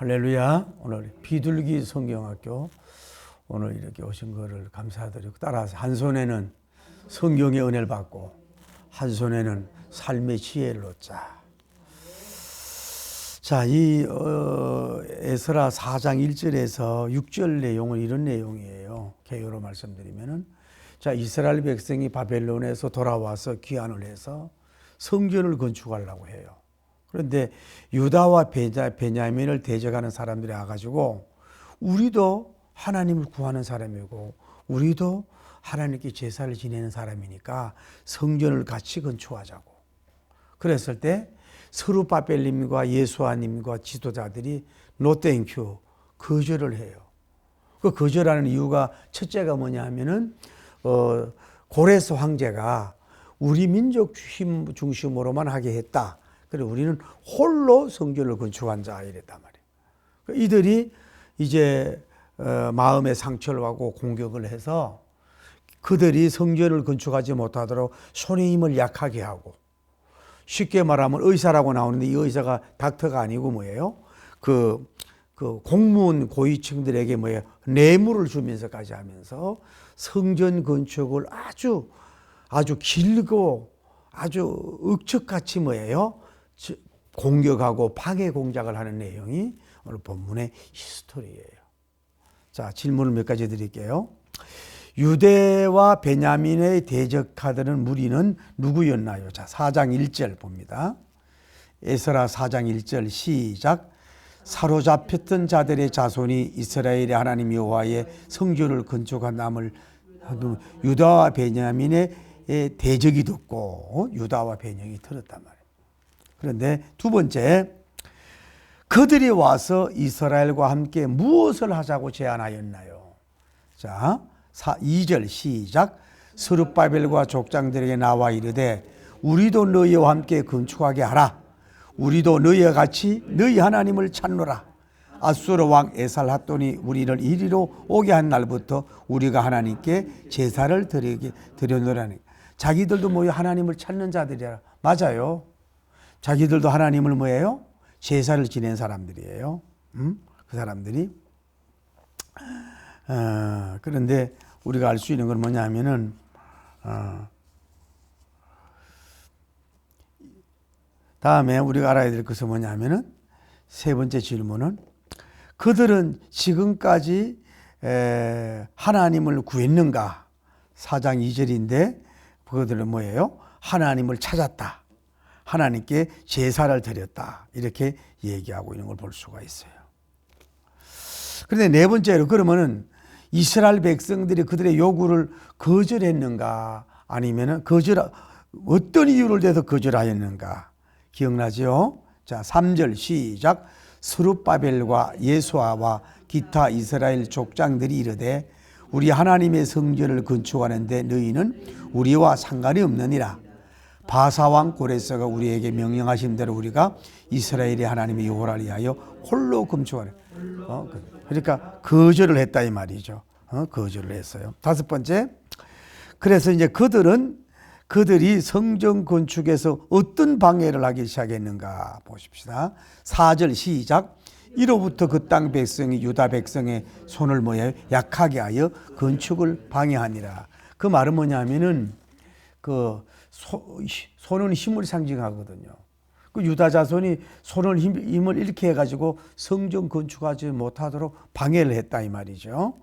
할렐루야. 오늘 비둘기 성경학교 오늘 이렇게 오신 거를 감사드리고, 따라서 한 손에는 성경의 은혜를 받고 한 손에는 삶의 지혜를 얻자. 자, 이 에스라 4장 1절에서 6절 내용은 이런 내용이에요. 개요로 말씀드리면은, 자, 이스라엘 백성이 바벨론에서 돌아와서 귀환을 해서 성전을 건축하려고 해요. 그런데 유다와 베냐민을 대적하는 사람들이 와가지고, 우리도 하나님을 구하는 사람이고 우리도 하나님께 제사를 지내는 사람이니까 성전을 같이 건축하자고. 그랬을 때 스룹바벨님과 예수아님과 지도자들이 노 땡큐 거절을 해요. 그 거절하는 이유가 첫째가 뭐냐 하면은 고레스 황제가 우리 민족 중심으로만 하게 했다. 그래 우리는 홀로 성전을 건축한자 이랬단 말이에요. 이들이 이제 마음의 상처를 받고 공격을 해서 그들이 성전을 건축하지 못하도록 손의 힘을 약하게 하고, 쉽게 말하면 의사라고 나오는데 이 의사가 닥터가 아니고 뭐예요? 그 공무원 고위층들에게 뭐예요? 뇌물을 주면서까지 하면서 성전 건축을 아주 길고 아주 억척같이 뭐예요? 공격하고 파괴 공작을 하는 내용이 오늘 본문의 히스토리예요. 자, 질문을 몇 가지 드릴게요. 유대와 베냐민의 대적하던 무리는 누구였나요? 자, 4장 1절 봅니다. 에스라 4장 1절 시작. 사로잡혔던 자들의 자손이 이스라엘의 하나님 여호와의 성전을 건축한 남을 유다와 베냐민의 대적이 듣고 유다와 베냐민이 들었단 말이에요. 그런데 두 번째, 그들이 와서 이스라엘과 함께 무엇을 하자고 제안하였나요? 자, 2절 시작. 스룹바벨과 족장들에게 나와 이르되 우리도 너희와 함께 건축하게 하라. 우리도 너희와 같이 너희 하나님을 찾노라. 아수르 왕 에살핫돈이 우리를 이리로 오게 한 날부터 우리가 하나님께 제사를 드려노라니. 자기들도 뭐예요? 하나님을 찾는 자들이라. 맞아요. 자기들도 하나님을 뭐예요? 제사를 지낸 사람들이에요. 그 사람들이. 그런데 우리가 알 수 있는 건 뭐냐 하면은, 다음에 우리가 알아야 될 것은 뭐냐 하면은, 세 번째 질문은, 그들은 지금까지 하나님을 구했는가? 4장 2절인데, 그들은 뭐예요? 하나님을 찾았다. 하나님께 제사를 드렸다. 이렇게 얘기하고 있는 걸 볼 수가 있어요. 그런데 네 번째로, 그러면은 이스라엘 백성들이 그들의 요구를 거절했는가? 아니면은 어떤 이유를 대서 거절하였는가? 기억나죠? 자, 3절 시작. 스룹바벨과 예수아와 기타 이스라엘 족장들이 이르되 우리 하나님의 성전을 건축하는데 너희는 우리와 상관이 없느니라. 바사왕 고레스가 우리에게 명령하신 대로 우리가 이스라엘의 하나님의 여호와를 위하여 홀로 건축하는. 그러니까 거절을 했다 이 말이죠. 거절을 했어요. 다섯 번째, 그래서 이제 그들이 성전 건축에서 어떤 방해를 하기 시작했는가 보십시다. 4절 시작. 이로부터 그 땅 백성이 유다 백성의 손을 뭐예요? 약하게 하여 건축을 방해하니라. 그 말은 뭐냐면은 손은 힘을 상징하거든요. 그 유다 자손이 손을 힘을 이렇게 해가지고 성전 건축하지 못하도록 방해를 했다 이 말이죠.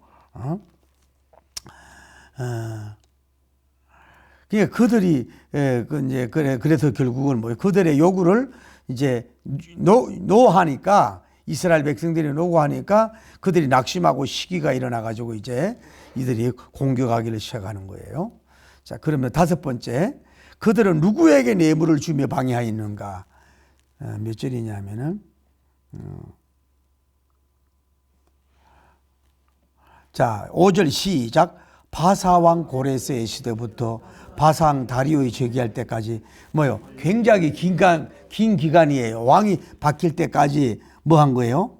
그러니까 그들이 그래서 결국은 뭐 그들의 요구를 이제 노하니까, 이스라엘 백성들이 노하니까 그들이 낙심하고 시기가 일어나가지고 이제 이들이 공격하기를 시작하는 거예요. 자, 그러면 다섯 번째, 그들은 누구에게 뇌물을 주며 방해하였는가? 몇 절이냐면은, 자, 5절 시작. 바사왕 고레스의 시대부터 바상 다리오의 즉위할 때까지 뭐요? 굉장히 긴 기간이에요. 왕이 바뀔 때까지 뭐 한 거예요?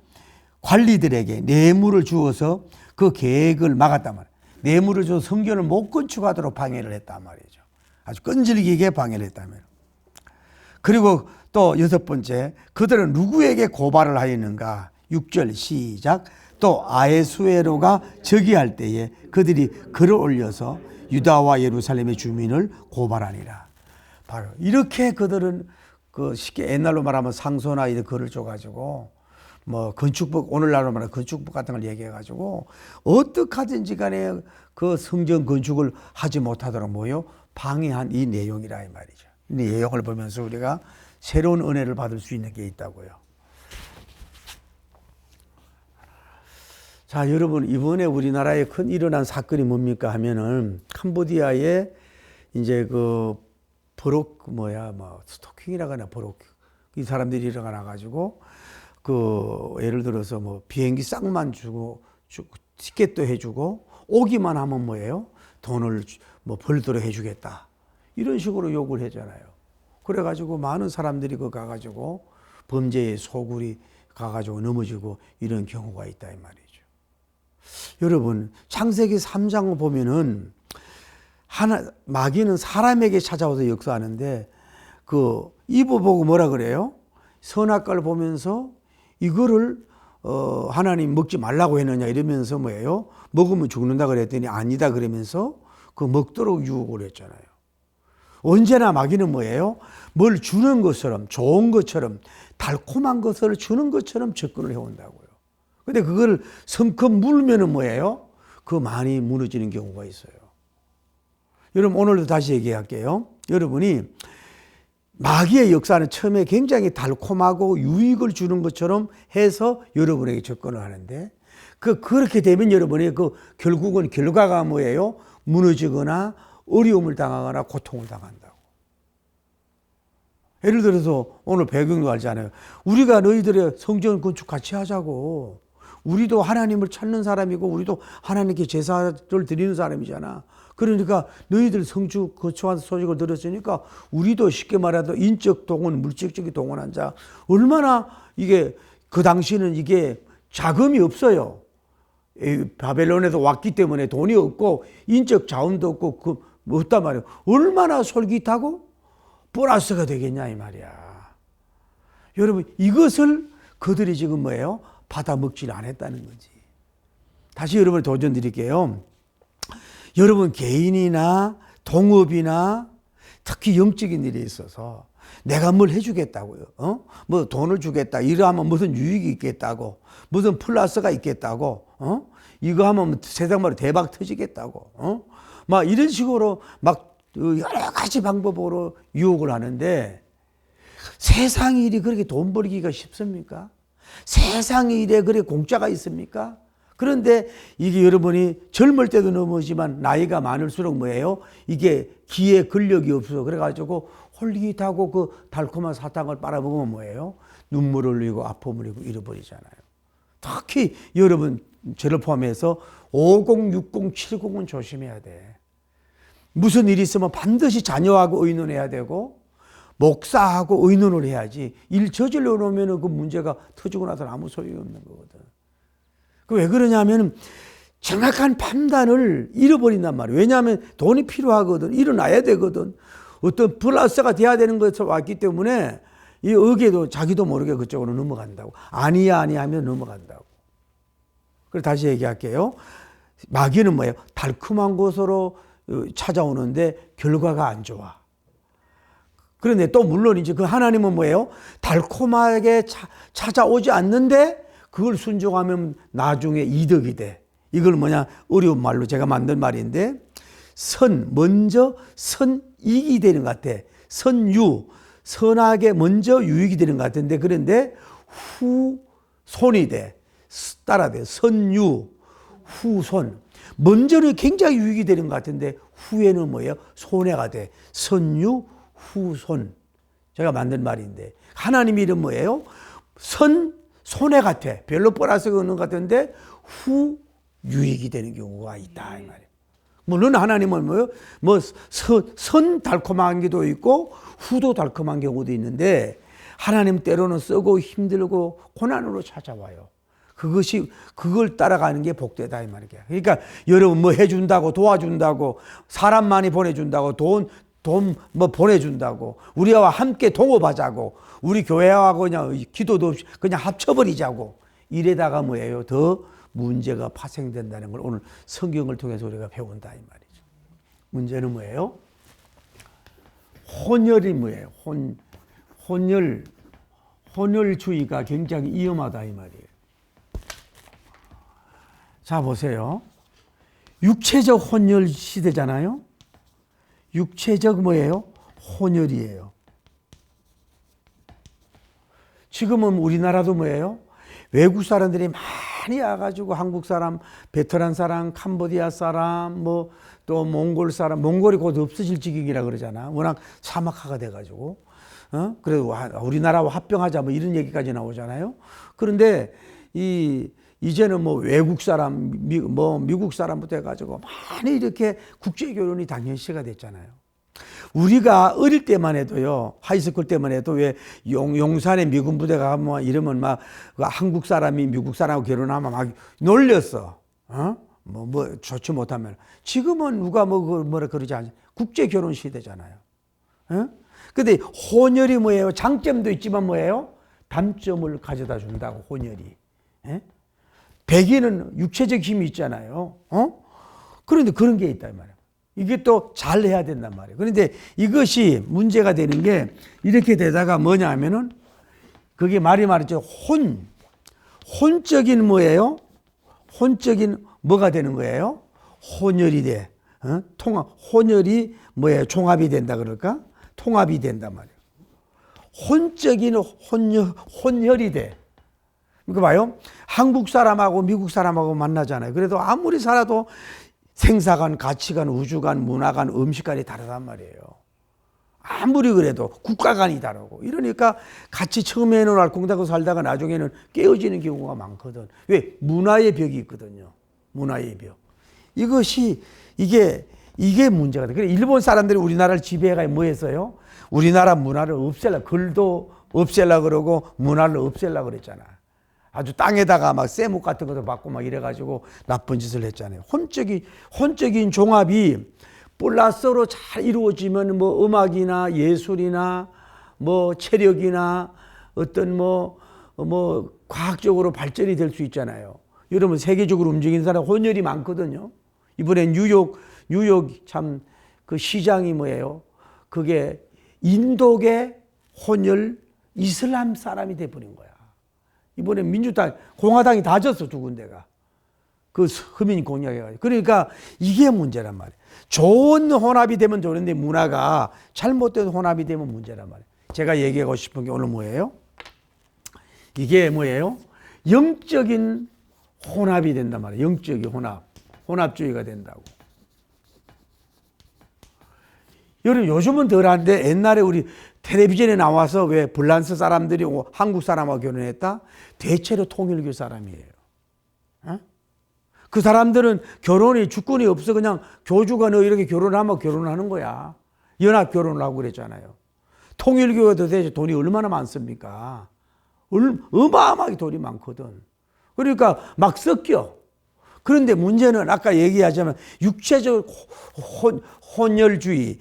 관리들에게 뇌물을 주어서 그 계획을 막았단 말이에요. 뇌물을 줘서 성전을 못 건축하도록 방해를 했단 말이죠. 아주 끈질기게 방해를 했단 말이에요. 그리고 또 여섯 번째, 그들은 누구에게 고발을 하였는가? 6절 시작. 또 아에수에로가 즉위할 때에 그들이 글을 올려서 유다와 예루살렘의 주민을 고발하니라. 바로 이렇게 그들은 그 쉽게 옛날로 말하면 상소나 이런 글을 줘가지고 뭐 건축법, 오늘날로 말하면 건축법 같은 걸 얘기해가지고 어떻게 하든지 간에 그 성전 건축을 하지 못하도록 뭐요? 방해한 이 내용이라 이 말이죠. 이 내용을 보면서 우리가 새로운 은혜를 받을 수 있는 게 있다고요. 자, 여러분, 이번에 우리나라에 큰 일어난 사건이 뭡니까 하면은 캄보디아에 이제 스토킹이라고 하나, 이 사람들이 일어나 가지고 예를 들어서 뭐 비행기 싹만 주고 티켓도 해주고 오기만 하면 뭐예요? 돈을 뭐 벌도록 해주겠다. 이런 식으로 요구를 했잖아요. 그래가지고 많은 사람들이 가가지고 범죄의 소굴이 가가지고 넘어지고 이런 경우가 있다 이 말이죠. 여러분, 창세기 3장 보면은 마귀는 사람에게 찾아와서 역사하는데 이브 보고 뭐라 그래요? 선악과를 보면서 이거를 하나님 먹지 말라고 했느냐 이러면서 뭐예요? 먹으면 죽는다 그랬더니 아니다 그러면서 먹도록 유혹을 했잖아요. 언제나 마귀는 뭐예요? 뭘 주는 것처럼, 좋은 것처럼, 달콤한 것을 주는 것처럼 접근을 해온다고요. 근데 그걸 성큼 물면은 뭐예요? 많이 무너지는 경우가 있어요. 여러분, 오늘도 다시 얘기할게요. 여러분이 마귀의 역사는 처음에 굉장히 달콤하고 유익을 주는 것처럼 해서 여러분에게 접근을 하는데 그렇게 되면 여러분이 결국은 결과가 뭐예요? 무너지거나 어려움을 당하거나 고통을 당한다고. 예를 들어서 오늘 배경도 알잖아요. 우리가 너희들의 성전 건축 같이 하자고. 우리도 하나님을 찾는 사람이고 우리도 하나님께 제사를 드리는 사람이잖아. 그러니까 너희들 성주 거처한 소식을 들었으니까 우리도 쉽게 말해도 인적 동원, 물질적인 동원한 자 얼마나 그 당시는 이게 자금이 없어요. 바벨론에서 왔기 때문에 돈이 없고 인적 자원도 없고 없단 말이에요. 얼마나 솔깃하고 보너스가 되겠냐 이 말이야. 여러분, 이것을 그들이 지금 뭐예요? 받아 먹지를 않았다는 거지. 다시 여러분을 도전 드릴게요. 여러분 개인이나 동업이나 특히 영적인 일에 있어서 내가 뭘 해주겠다고요. 뭐 돈을 주겠다. 이러하면 무슨 유익이 있겠다고. 무슨 플러스가 있겠다고. 이거 하면 세상말로 대박 터지겠다고. 막 이런 식으로 막 여러 가지 방법으로 유혹을 하는데 세상 일이 그렇게 돈 벌기가 쉽습니까? 세상 일에 그렇게 공짜가 있습니까? 그런데 이게 여러분이 젊을 때도 넘어지만 나이가 많을수록 뭐예요? 이게 기에 근력이 없어. 그래가지고 홀깃하고 달콤한 사탕을 빨아먹으면 뭐예요? 눈물을 흘리고 아픔을 흘리고 잃어버리잖아요. 특히 여러분 저를 포함해서 50, 60, 70은 조심해야 돼. 무슨 일이 있으면 반드시 자녀하고 의논해야 되고 목사하고 의논을 해야지 일 저질러 놓으면 그 문제가 터지고 나서는 아무 소용이 없는 거거든. 왜 그러냐면 정확한 판단을 잃어버린단 말이에요. 왜냐하면 돈이 필요하거든. 일어나야 되거든. 어떤 플러스가 돼야 되는 것에 왔기 때문에 이 의계도 자기도 모르게 그쪽으로 넘어간다고. 아니야 하면 넘어간다고. 그래서 다시 얘기할게요. 마귀는 뭐예요? 달콤한 것으로 찾아오는데 결과가 안 좋아. 그런데 또 물론 이제 하나님은 뭐예요? 달콤하게 찾아오지 않는데 그걸 순종하면 나중에 이득이 돼. 이걸 어려운 말로 제가 만든 말인데 먼저 선익이 되는 것 같아. 선하게 먼저 유익이 되는 것 같은데 그런데 후손이 돼. 따라 돼. 선유, 후손. 먼저는 굉장히 유익이 되는 것 같은데 후에는 뭐예요? 손해가 돼. 선유, 후손. 제가 만든 말인데 하나님 이름 뭐예요? 손해 같아. 별로 플러스가 없는 것 같은데 후 유익이 되는 경우가 있다 이 말이에요. 물론 하나님은 뭐예요? 선 달콤한 게도 있고 후도 달콤한 경우도 있는데 하나님 때로는 쓰고 힘들고 고난으로 찾아와요. 그걸 따라가는 게 복되다 이 말이에요. 그러니까 여러분 뭐 해준다고 도와준다고 사람 많이 보내준다고 돈 보내준다고 우리와 함께 동업하자고 우리 교회와 그냥 기도도 없이 그냥 합쳐버리자고 이래다가 뭐예요? 더 문제가 파생된다는 걸 오늘 성경을 통해서 우리가 배운다 이 말이죠. 문제는 뭐예요? 혼혈이 뭐예요? 혼혈주의가 굉장히 위험하다 이 말이에요. 자 보세요. 육체적 혼혈 시대잖아요. 육체적 뭐예요? 혼혈이에요. 지금은 우리나라도 뭐예요? 외국 사람들이 많이 와가지고 한국 사람, 베트남 사람, 캄보디아 사람, 뭐 또 몽골 사람, 몽골이 곧 없어질 지경이라 그러잖아. 워낙 사막화가 돼가지고. 그래도 우리나라와 합병하자 뭐 이런 얘기까지 나오잖아요. 그런데 이제는 뭐 외국 사람, 미국 사람부터 해가지고 많이 이렇게 국제 결혼이 당연시가 됐잖아요. 우리가 어릴 때만 해도요, 하이스쿨 때만 해도 왜 용산에 미군 부대가 가면 이러면 막 한국 사람이 미국 사람하고 결혼하면 막 놀렸어. 뭐 좋지 못하면. 지금은 누가 뭐라 그러지 않아요. 국제 결혼 시대잖아요. 근데 혼혈이 뭐예요? 장점도 있지만 뭐예요? 단점을 가져다 준다고, 혼혈이. 백인은 육체적 힘이 있잖아요. 그런데 그런 게 있다 이 말이에요. 이게 또 잘해야 된단 말이에요. 그런데 이것이 문제가 되는 게 이렇게 되다가 뭐냐 하면은 그게 말이죠. 혼적인 뭐예요? 혼적인 뭐가 되는 거예요? 혼혈이 돼. 혼혈이 뭐예요? 종합이 된다 그럴까? 통합이 된단 말이에요. 혼적인 혼혈이 돼. 그러니까 봐요. 한국 사람하고 미국 사람하고 만나잖아요. 그래도 아무리 살아도 생사관, 가치관, 우주관, 문화관, 음식관이 다르단 말이에요. 아무리 그래도 국가관이 다르고 이러니까 같이 처음에는 알콩달콩 살다가 나중에는 깨어지는 경우가 많거든. 왜? 문화의 벽이 있거든요. 문화의 벽. 이게 문제가 돼. 그래 일본 사람들이 우리나라를 지배해가 뭐 했어요? 우리나라 문화를 글도 없애려 그러고 문화를 없애려 그랬잖아. 아주 땅에다가 막 쇠목 같은 것도 받고 막 이래가지고 나쁜 짓을 했잖아요. 혼적인 종합이 플러스로 잘 이루어지면 뭐 음악이나 예술이나 뭐 체력이나 어떤 뭐 과학적으로 발전이 될 수 있잖아요. 여러분 세계적으로 움직이는 사람 혼혈이 많거든요. 이번에 뉴욕 참 그 시장이 뭐예요? 그게 인도계 혼혈 이슬람 사람이 돼버린 거야. 이번에 공화당이 다 졌어, 두 군데가. 그 흑인 공약해가지고. 그러니까 이게 문제란 말이에요. 좋은 혼합이 되면 좋은데 문화가 잘못된 혼합이 되면 문제란 말이에요. 제가 얘기하고 싶은 게 오늘 뭐예요? 이게 뭐예요? 영적인 혼합이 된단 말이에요. 영적인 혼합주의가 된다고. 여러분 요즘은 덜한데 옛날에 우리 텔레비전에 나와서 왜 불란스 사람들이 한국 사람하고 결혼했다? 대체로 통일교 사람이에요. 그 사람들은 결혼이 주권이 없어. 그냥 교주가 너 이렇게 결혼하면 결혼하는 거야. 연합 결혼을 하고 그랬잖아요. 통일교가 도대체 돈이 얼마나 많습니까? 어마어마하게 돈이 많거든. 그러니까 막 섞여. 그런데 문제는 아까 얘기하자면 육체적 혼혈주의,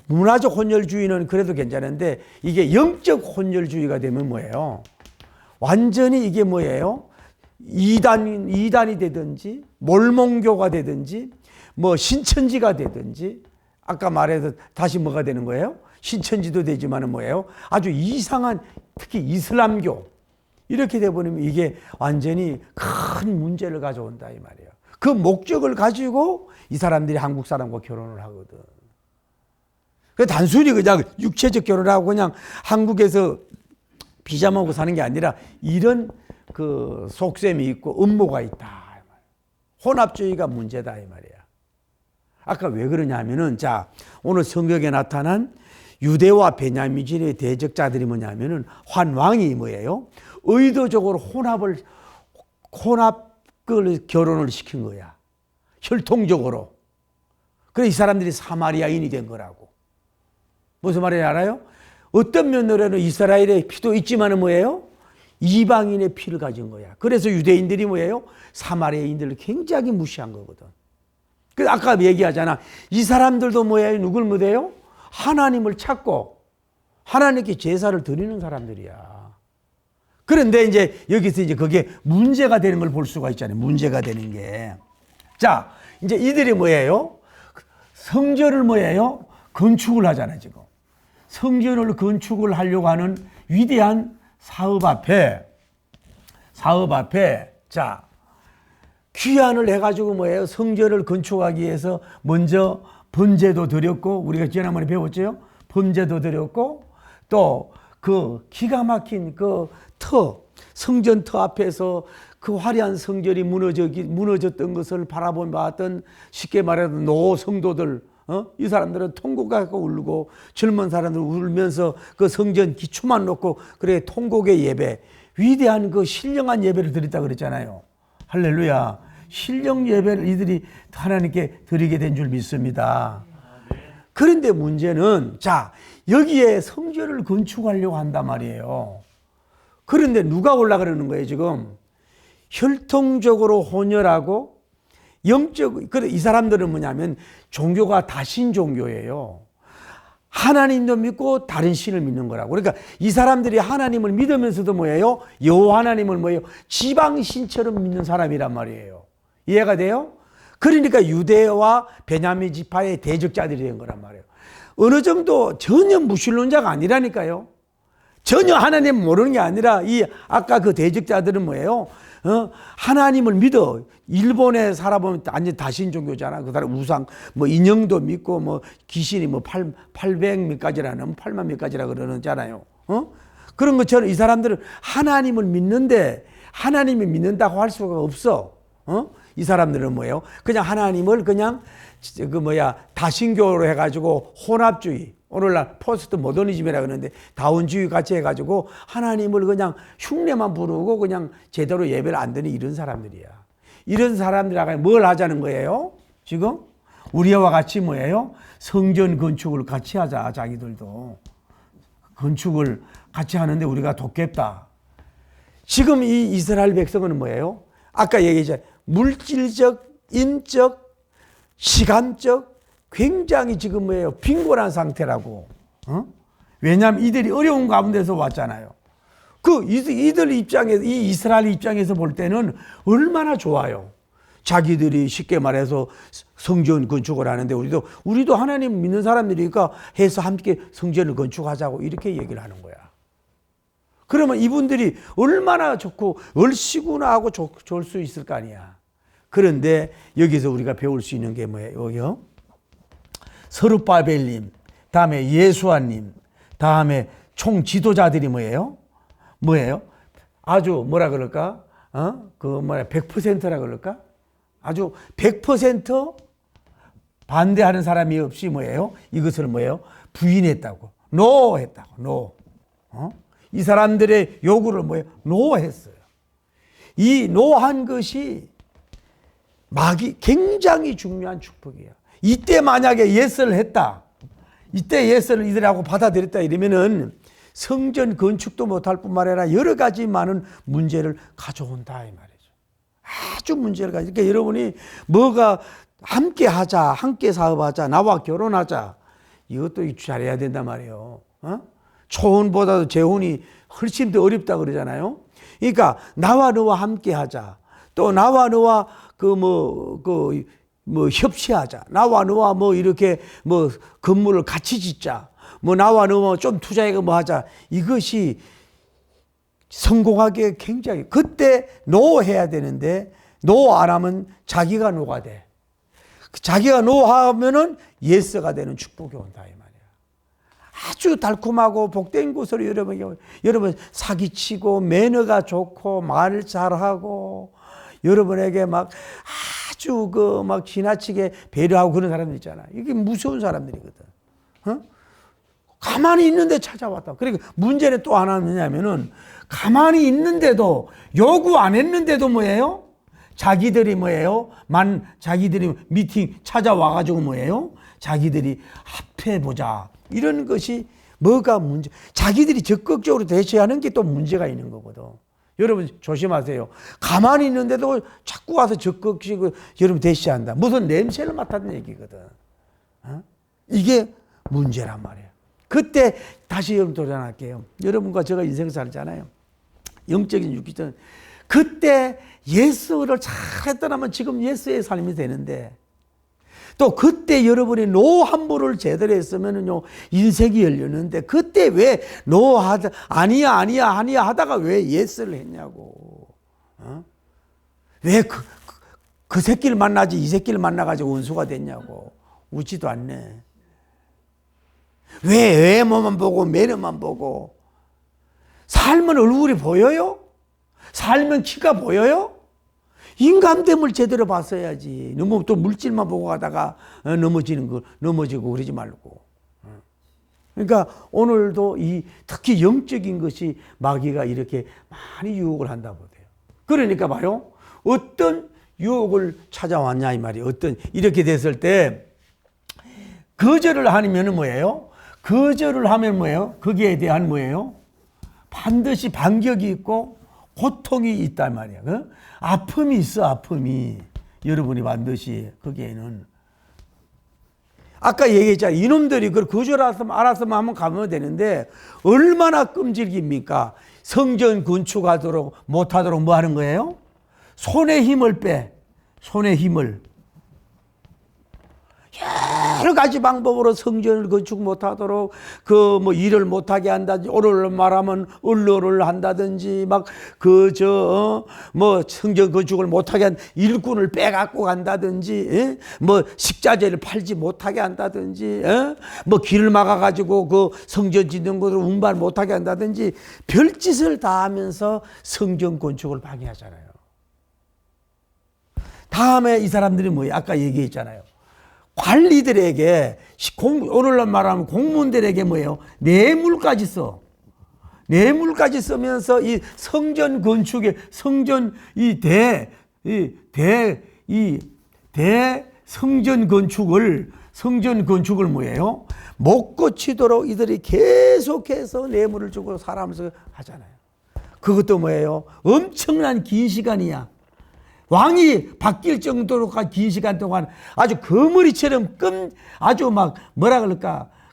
문화적 혼혈주의는 그래도 괜찮은데 이게 영적 혼혈주의가 되면 뭐예요? 완전히 이게 뭐예요? 이단이 되든지 몰몬교가 되든지 뭐 신천지가 되든지 아까 말해서 다시 뭐가 되는 거예요? 신천지도 되지만은 뭐예요? 아주 이상한 특히 이슬람교 이렇게 돼버리면 이게 완전히 큰 문제를 가져온다 이 말이에요. 그 목적을 가지고 이 사람들이 한국 사람과 결혼을 하거든. 단순히 그냥 육체적 결혼을 하고 그냥 한국에서 비자 먹고 사는 게 아니라 이런 그 속셈이 있고 음모가 있다. 혼합주의가 문제다 이 말이야. 아까 왜 그러냐 하면은 자 오늘 성경에 나타난 유대와 베냐민의 대적자들이 뭐냐면은 환왕이 뭐예요? 의도적으로 혼합을 결혼을 시킨 거야. 혈통적으로. 그래서 이 사람들이 사마리아인이 된 거라고. 무슨 말인지 알아요? 어떤 면으로는 이스라엘의 피도 있지만은 뭐예요? 이방인의 피를 가진 거야. 그래서 유대인들이 뭐예요? 사마리아인들을 굉장히 무시한 거거든. 그래서 아까 얘기하잖아. 이 사람들도 뭐예요? 누굴 뭐예요? 하나님을 찾고 하나님께 제사를 드리는 사람들이야. 그런데 이제 여기서 이제 그게 문제가 되는 걸 볼 수가 있잖아요. 문제가 되는 게. 자, 이제 이들이 뭐예요? 성전을 뭐예요? 건축을 하잖아요, 지금. 성전을 건축을 하려고 하는 위대한 사업 앞에, 자, 귀환을 해가지고 뭐예요? 성전을 건축하기 위해서 먼저 번제도 드렸고, 우리가 지난번에 배웠죠? 번제도 드렸고, 또 그 기가 막힌 그 성전 터 앞에서 그 화려한 성전이 무너졌던 것을 바라보며 봤던, 쉽게 말해서 노 성도들, 이 사람들은 통곡하고 울고, 젊은 사람들 울면서 그 성전 기초만 놓고, 그래, 통곡의 예배, 위대한 그 신령한 예배를 드렸다 그랬잖아요. 할렐루야. 신령 예배를 이들이 하나님께 드리게 된 줄 믿습니다. 그런데 문제는, 자, 여기에 성전을 건축하려고 한단 말이에요. 그런데 누가 올라가려는 거예요, 지금? 혈통적으로 혼혈하고 이 사람들은 뭐냐면 종교가 다신 종교예요. 하나님도 믿고 다른 신을 믿는 거라고. 그러니까 이 사람들이 하나님을 믿으면서도 뭐예요? 여호와 하나님을 뭐예요? 지방신처럼 믿는 사람이란 말이에요. 이해가 돼요? 그러니까 유대와 베냐민 지파의 대적자들이 된 거란 말이에요. 어느 정도 전혀 무신론자가 아니라니까요. 전혀 하나님 모르는 게 아니라 아까 그 대적자들은 뭐예요? 하나님을 믿어. 일본에 살아보면 완전 다신 종교잖아. 그 사람 우상, 인형도 믿고, 귀신이 800 몇 가지라는 8만 몇 가지라 그러잖아요. 그런 것처럼 이 사람들은 하나님을 믿는데 하나님을 믿는다고 할 수가 없어. 이 사람들은 뭐예요? 그냥 하나님을 그냥 다신교로 해가지고 혼합주의, 오늘날 포스트 모더니즘이라 그러는데 다운주의 같이 해가지고 하나님을 그냥 흉내만 부르고 그냥 제대로 예배를 안 드는 이런 사람들이야. 이런 사람들하고 뭘 하자는 거예요? 지금 우리와 같이 뭐예요? 성전 건축을 같이 하자. 자기들도 건축을 같이 하는데 우리가 돕겠다. 지금 이 이스라엘 백성은 뭐예요? 아까 얘기했잖아요. 물질적, 인적, 시간적 굉장히 지금 뭐예요? 빈곤한 상태라고. 왜냐하면 이들이 어려운 가운데서 왔잖아요. 이들 입장에서, 이 이스라엘 입장에서 볼 때는 얼마나 좋아요. 자기들이 쉽게 말해서 성전 건축을 하는데 우리도 하나님 믿는 사람들이니까 해서 함께 성전을 건축하자고 이렇게 얘기를 하는 거야. 그러면 이분들이 얼마나 좋고 얼씨구나 하고 좋을 수 있을 거 아니야. 그런데 여기서 우리가 배울 수 있는 게 뭐예요? 여기요? 서룹바벨님, 다음에 예수아님, 다음에 총 지도자들이 뭐예요? 아주 뭐라 그럴까? 100%라 그럴까? 아주 100% 반대하는 사람이 없이 뭐예요? 이것을 부인했다고. 노 했다고. 노. 이 사람들의 요구를 노 했어요. 이 노한 것이 굉장히 중요한 축복이에요. 이때 만약에 예스를 했다. 이때 예스를 이들하고 받아들였다 이러면은 성전 건축도 못할 뿐만 아니라 여러 가지 많은 문제를 가져온다 이 말이죠. 아주 문제를 가져. 그러니까 여러분이 함께 하자, 함께 사업하자, 나와 결혼하자. 이것도 잘해야 된단 말이에요. 초혼보다도 재혼이 훨씬 더 어렵다 그러잖아요. 그러니까 나와 너와 함께 하자. 또 나와 너와 협치하자. 나와 너와 이렇게 건물을 같이 짓자. 나와 너와 좀 투자해가 하자. 이것이 성공하기에 굉장히, 그때 노 해야 되는데, 노 안 하면 자기가 노가 돼. 자기가 노 하면은 예스가 되는 축복이 온다, 이 말이야. 아주 달콤하고 복된 곳으로 여러분 사기치고, 매너가 좋고, 말 잘하고, 여러분에게 아주 지나치게 배려하고 그런 사람들 있잖아. 이게 무서운 사람들이거든. 가만히 있는데 찾아왔다. 그러니까 문제는 또 하나 뭐냐면은 가만히 있는데도 요구 안 했는데도 뭐예요? 자기들이 자기들이 미팅 찾아와가지고 자기들이 합해보자. 이런 것이 뭐가 문제? 자기들이 적극적으로 대처하는 게 또 문제가 있는 거거든. 여러분 조심하세요. 가만히 있는데도 자꾸 와서 적극적으로 여러분 대시한다. 무슨 냄새를 맡았는 얘기거든. 이게 문제란 말이에요. 그때 다시 여러분 도전할게요. 여러분과 제가 인생 살잖아요. 영적인 육기전. 그때 예수를 잘 했더라면 지금 예수의 삶이 되는데, 또 그때 여러분이 노 함부를 제대로 했으면은요, 인생이 열렸는데, 그때 왜 아니야 하다가 왜 예스를 했냐고. 왜 그 새끼를 만나지 이 새끼를 만나가지고 원수가 됐냐고. 웃지도 않네. 왜 외모만 보고 매너만 보고. 삶은 얼굴이 보여요? 살면 키가 보여요? 인감됨을 제대로 봤어야지. 너무 또 물질만 보고 가다가 넘어지고 그러지 말고. 그러니까 오늘도 특히 영적인 것이 마귀가 이렇게 많이 유혹을 한다고 돼요. 그러니까 봐요. 어떤 유혹을 찾아왔냐 이 말이에요. 이렇게 됐을 때 거절을 하면은 뭐예요? 거절을 하면 뭐예요? 거기에 대한 뭐예요? 반드시 반격이 있고 고통이 있단 말이야. 아픔이 있어, 아픔이. 여러분이 반드시 거기에는. 아까 얘기했잖아요. 이놈들이 그걸 알았으면 한번 가면 되는데 얼마나 끔찍입니까? 성전 건축하도록 못하도록 뭐 하는 거예요? 손에 힘을 빼. 손에 힘을. 여러 가지 방법으로 성전을 건축 못하도록 일을 못하게 한다든지, 오늘 말하면 언로를 한다든지, 성전 건축을 못하게 한 일꾼을 빼갖고 간다든지, 식자재를 팔지 못하게 한다든지, 길을 막아가지고 그 성전 짓는 것으로 운반 못하게 한다든지, 별짓을 다 하면서 성전 건축을 방해하잖아요. 다음에 이 사람들이 뭐예요? 아까 얘기했잖아요. 관리들에게, 오늘날 말하면 공무원들에게 뭐예요? 뇌물까지 써. 뇌물까지 쓰면서 이 성전 건축에, 성전 성전 건축을 뭐예요? 못 고치도록 이들이 계속해서 뇌물을 주고 살아가면서 하잖아요. 그것도 뭐예요? 엄청난 긴 시간이야. 왕이 바뀔 정도로 긴 시간 동안 아주 거머리처럼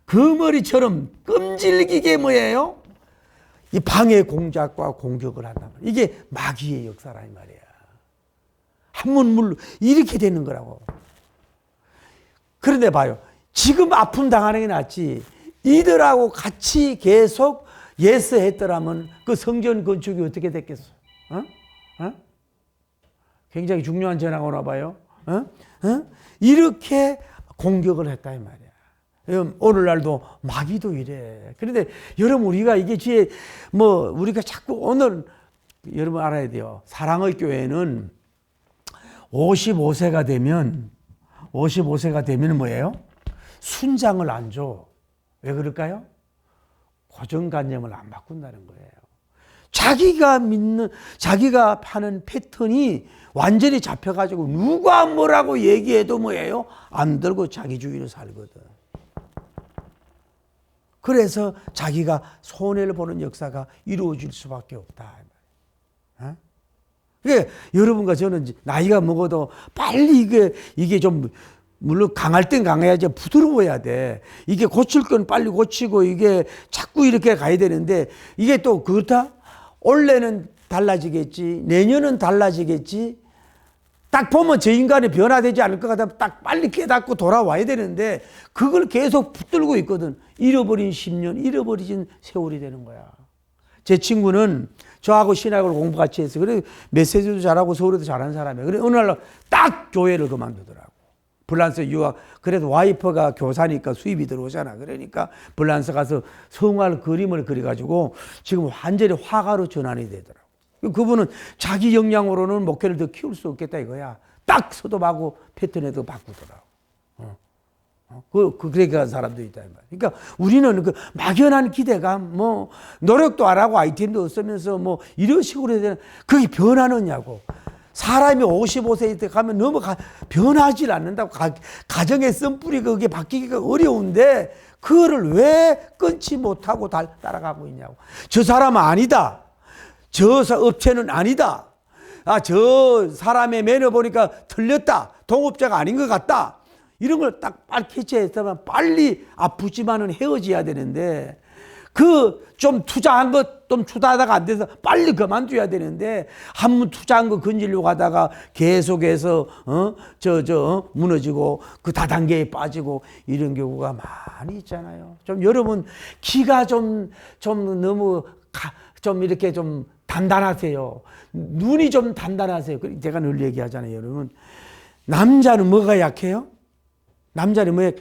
거머리처럼 끔질기게 뭐예요? 이 방해 공작과 공격을 한단 말이에요. 이게 마귀의 역사란 말이야. 한문물로 이렇게 되는 거라고. 그런데 봐요. 지금 아픔 당하는 게 낫지. 이들하고 같이 계속 예스했더라면 그 성전 건축이 어떻게 됐겠어? 굉장히 중요한 전화가 오나 봐요. 이렇게 공격을 했다 이 말이야. 오늘날도 마귀도 이래. 그런데 여러분 우리가 우리가 자꾸 오늘 여러분 알아야 돼요. 사랑의 교회는 55세가 되면 뭐예요? 순장을 안 줘. 왜 그럴까요? 고정관념을 안 바꾼다는 거예요. 자기가 파는 패턴이 완전히 잡혀가지고 누가 뭐라고 얘기해도 뭐예요? 안 들고 자기주의로 살거든. 그래서 자기가 손해를 보는 역사가 이루어질 수밖에 없다. 그러니까 여러분과 저는 나이가 먹어도 빨리 이게 좀 물론 강할 땐 강해야지 부드러워야 돼. 이게 고칠 건 빨리 고치고 이게 자꾸 이렇게 가야 되는데 이게 또 그렇다? 올해는 달라지겠지. 내년은 달라지겠지. 딱 보면 저 인간이 변화되지 않을 것 같으면 딱 빨리 깨닫고 돌아와야 되는데 그걸 계속 붙들고 있거든. 잃어버린 10년, 잃어버린 세월이 되는 거야. 제 친구는 저하고 신학을 공부 같이 해서 그래 메시지도 잘하고 서울에도 잘하는 사람이에요. 그래 어느 날 딱 교회를 그만두더라고. 불란서 유학. 그래도 와이프가 교사니까 수입이 들어오잖아. 그러니까 불란서 가서 성화 그림을 그려가지고 지금 완전히 화가로 전환이 되더라고. 그분은 자기 역량으로는 목회를 더 키울 수 없겠다 이거야. 딱 서도하고 패턴에도 바꾸더라고. 그렇게 한 사람도 있다. 그러니까 우리는 그 막연한 기대감, 노력도 안 하고 아이템도 없으면서 이런 식으로 해야 되나. 그게 변하느냐고. 사람이 55세 때 가면 변하지 않는다고. 가정의 썬뿌리가 그게 바뀌기가 어려운데, 그거를 왜 끊지 못하고 따라가고 있냐고. 저 사람은 아니다. 저 업체는 아니다. 저 사람의 매너 보니까 틀렸다. 동업자가 아닌 것 같다. 이런 걸 딱 캐치했다면 빨리 아프지만은 헤어져야 되는데, 좀 투자한 것 좀 투자하다가 안 돼서 빨리 그만둬야 되는데 한 번 투자한 거 건지려고 하다가 계속해서 무너지고 그 다단계에 빠지고 이런 경우가 많이 있잖아요. 좀 여러분 기가 좀 너무 좀 이렇게 좀 단단하세요. 눈이 좀 단단하세요. 제가 늘 얘기하잖아요, 여러분. 남자는 뭐가 약해요? 남자는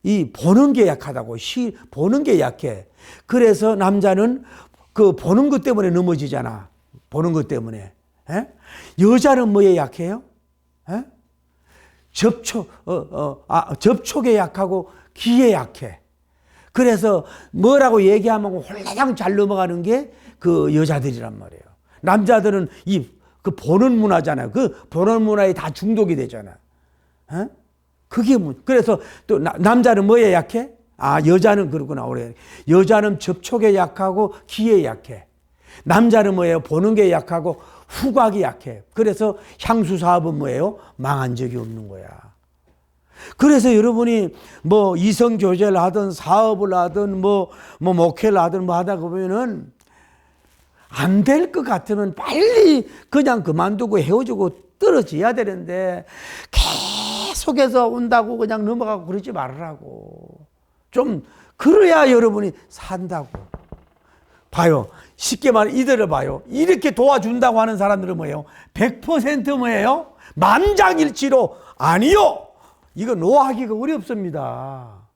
이 보는 게 약하다고. 보는 게 약해. 그래서 남자는 그 보는 것 때문에 넘어지잖아. 보는 것 때문에. 에? 여자는 뭐에 약해요? 에? 접촉에 약하고 귀에 약해. 그래서 뭐라고 얘기하면 홀라당 잘 넘어가는 게 그 여자들이란 말이에요. 남자들은 그 보는 문화잖아요. 그 보는 문화에 다 중독이 되잖아. 에? 그게 그래서 또 남자는 뭐에 약해? 여자는 그렇구나. 여자는 접촉에 약하고 귀에 약해. 남자는 뭐예요? 보는 게 약하고 후각이 약해. 그래서 향수 사업은 뭐예요? 망한 적이 없는 거야. 그래서 여러분이 뭐 이성 교제를 하든 사업을 하든 뭐 목회를 하든 뭐 하다 보면은 안 될 것 같으면 빨리 그냥 그만두고 헤어지고 떨어져야 되는데 계속해서 온다고 그냥 넘어가고 그러지 말으라고. 좀 그래야 여러분이 산다고. 봐요. 쉽게 말해 이들을 봐요. 이렇게 도와준다고 하는 사람들은 뭐예요? 100% 뭐예요? 만장일치로 아니요. 이거 노하기가 어렵습니다.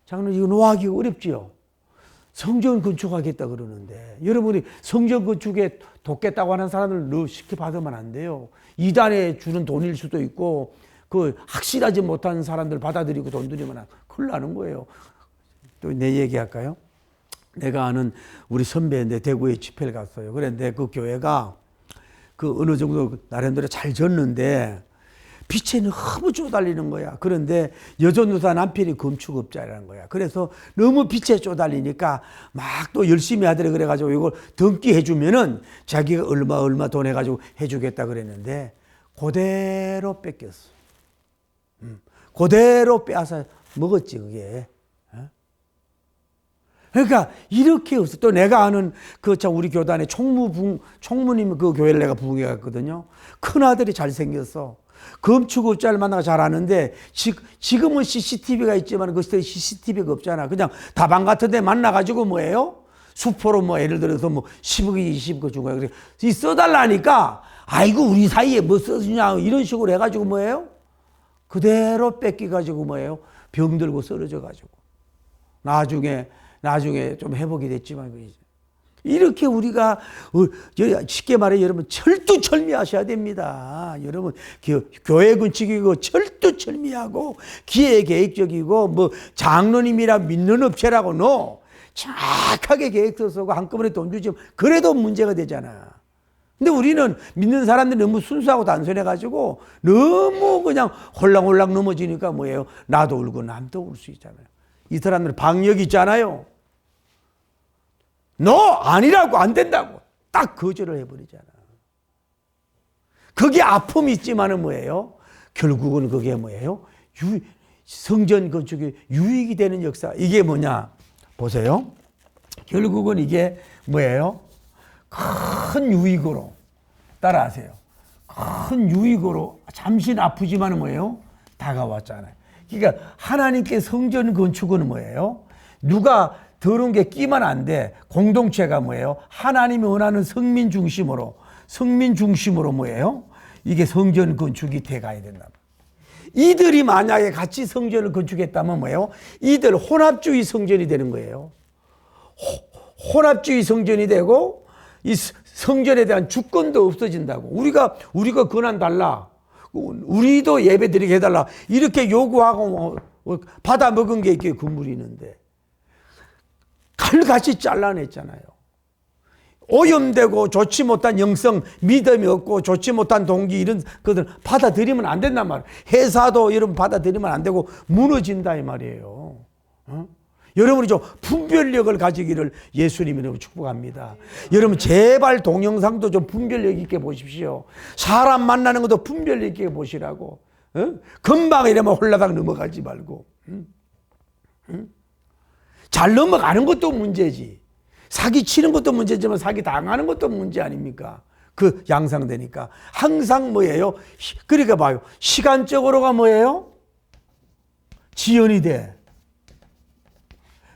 장로님 이거 노하기가 어렵지요. 성전 건축하겠다 그러는데 여러분이 성전 건축에 돕겠다고 하는 사람을 너무 쉽게 받으면 안 돼요. 이단에 주는 돈일 수도 있고 그 확실하지 못한 사람들 받아들이고 돈 들이면 큰일 나는 거예요. 또 내 얘기 할까요? 내가 아는 우리 선배인데 대구에 집회를 갔어요. 그런데 그 교회가 그 어느 정도 나름대로 잘 졌는데 빛에 너무 쪼달리는 거야. 그런데 여전도사 남편이 건축업자라는 거야. 그래서 너무 빛에 쪼달리니까 막 또 열심히 하더래. 그래가지고 이걸 등기 해주면은 자기가 얼마 돈 해가지고 해주겠다 그랬는데 그대로 뺏겼어. 그대로 빼앗아 먹었지 그게. 그러니까 이렇게 없어. 또 내가 아는 우리 교단에 총무님 그 교회를 내가 부흥해 갔거든요. 큰 아들이 잘생겼어. 건축업자를 만나가 잘 아는데 지금은 CCTV가 있지만 그 시대에 CCTV가 없잖아. 그냥 다방 같은 데 만나가지고 뭐예요? 수포로 뭐 예를 들어서 뭐 10억이 20억 준 거야. 그래 써달라니까 아이고 우리 사이에 뭐 써주냐 이런 식으로 해가지고 뭐예요? 그대로 뺏기가지고 뭐예요? 병들고 쓰러져가지고 나중에 좀 회복이 됐지만 이렇게 우리가 쉽게 말해 여러분 철두철미하셔야 됩니다. 여러분 교회 건축이고 철두철미하고 기획계획적이고 뭐 장로님이라 믿는 업체라고 정확하게 계획서 쓰고 한꺼번에 돈 주지 그래도 문제가 되잖아. 근데 우리는 믿는 사람들이 너무 순수하고 단순해가지고 너무 그냥 홀랑홀랑 넘어지니까 뭐예요? 나도 울고 남도 울 수 있잖아요. 이 사람들은 방역이 있잖아요. 너 아니라고 안 된다고 딱 거절을 해버리잖아. 그게 아픔이 있지만은 뭐예요? 결국은 그게 뭐예요? 성전 건축이 유익이 되는 역사. 이게 뭐냐? 보세요. 결국은 이게 뭐예요? 큰 유익으로 따라하세요. 큰 유익으로 잠시는 아프지만은 뭐예요? 다가왔잖아요. 그러니까 하나님께 성전 건축은 뭐예요? 누가 더러운 게 끼면 안 돼. 공동체가 뭐예요? 하나님이 원하는 성민 중심으로 뭐예요? 이게 성전 건축이 돼가야 된다. 이들이 만약에 같이 성전을 건축했다면 뭐예요? 이들 혼합주의 성전이 되는 거예요. 혼합주의 성전이 되고 이 성전에 대한 주권도 없어진다고. 우리가 권한 달라. 우리도 예배 드리게 해달라. 이렇게 요구하고 받아 먹은 게 이렇게 건물이 있는데 칼같이 잘라냈잖아요. 오염되고 좋지 못한 영성, 믿음이 없고 좋지 못한 동기 이런 것들 받아들이면 안 된단 말이에요. 회사도 이런 받아들이면 안 되고 무너진다 이 말이에요. 여러분이 좀 분별력을 가지기를 예수님으로 축복합니다. 여러분 제발 동영상도 좀 분별력 있게 보십시오. 사람 만나는 것도 분별력 있게 보시라고. 금방 이러면 홀라당 넘어가지 말고. 잘 넘어가는 것도 문제지. 사기 치는 것도 문제지만 사기 당하는 것도 문제 아닙니까? 그 양상되니까. 항상 뭐예요? 그러니까 봐요. 시간적으로가 뭐예요? 지연이 돼.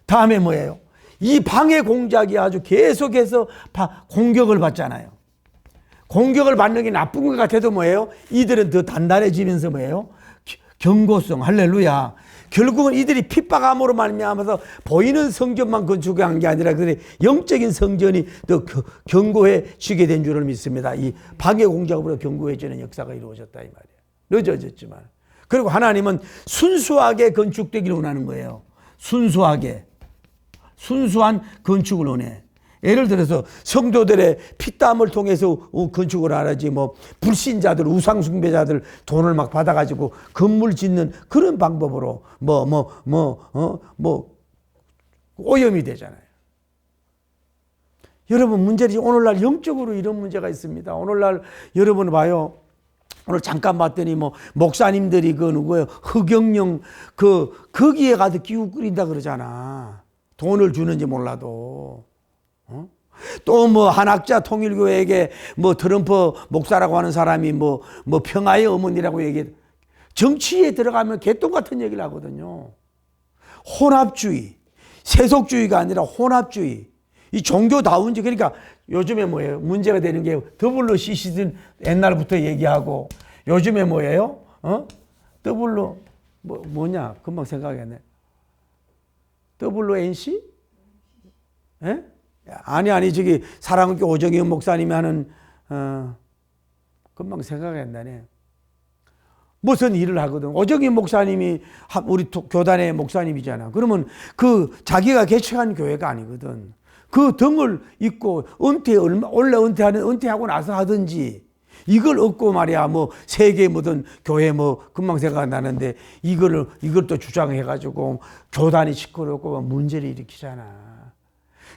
다음에 뭐예요? 이 방해 공작이 아주 계속해서 공격을 받잖아요. 공격을 받는 게 나쁜 것 같아도 뭐예요? 이들은 더 단단해지면서 뭐예요? 경고성, 할렐루야. 결국은 이들이 핍박함으로 말미암아서 보이는 성전만 건축한 게 아니라 그들의 영적인 성전이 더 견고해지게 된 줄을 믿습니다. 이 방해 공작으로 견고해지는 역사가 이루어졌다 이 말이에요. 늦어졌지만. 그리고 하나님은 순수하게 건축되기를 원하는 거예요. 순수한 건축을 원해. 예를 들어서 성도들의 피땀을 통해서 건축을 하라지 뭐 불신자들, 우상숭배자들 돈을 막 받아가지고 건물 짓는 그런 방법으로 오염이 되잖아요. 여러분 문제는 오늘날 영적으로 이런 문제가 있습니다. 오늘날 여러분 봐요. 오늘 잠깐 봤더니 뭐 목사님들이 그 누구예요? 흑영령 거기에 가서 기웃거린다 그러잖아. 돈을 주는지 몰라도. 또 뭐 한학자 통일교회에게 뭐 트럼프 목사라고 하는 사람이 뭐 평화의 어머니라고 얘기해. 정치에 들어가면 개똥 같은 얘기를 하거든요. 혼합주의, 세속주의가 아니라 혼합주의. 이 종교다운지. 그러니까 요즘에 뭐예요? 문제가 되는 게 WCC든 옛날부터 얘기하고 요즘에 뭐예요? 뭐냐? 금방 생각했네. WNC? 예? 아니 저기 사랑교회 오정현 목사님이 하는 금방 생각했다네. 무슨 일을 하거든. 오정현 목사님이 우리 교단의 목사님이잖아. 그러면 그 자기가 개척한 교회가 아니거든. 그 등을 잇고 원래 은퇴하고 나서 하든지 이걸 얻고 말이야 뭐 세계 뭐든 교회 뭐 금방 생각나는데 이걸 또 주장해가지고 교단이 시끄럽고 문제를 일으키잖아.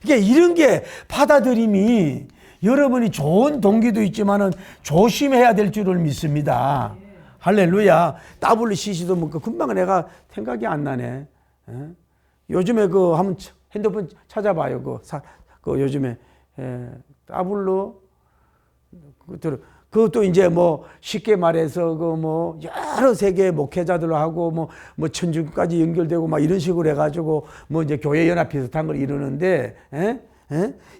그러니까 이런 게 받아들임이 여러분이 좋은 동기도 있지만은 조심해야 될 줄을 믿습니다. 할렐루야. WCC도 뭐 금방 내가 생각이 안 나네. 요즘에 한번 핸드폰 찾아봐요. 그 요즘에 그것도 이제 뭐 쉽게 말해서 뭐 여러 세계 목회자들하고 뭐 천주까지 연결되고 막 이런 식으로 해가지고 뭐 이제 교회 연합 비슷한 걸 이루는데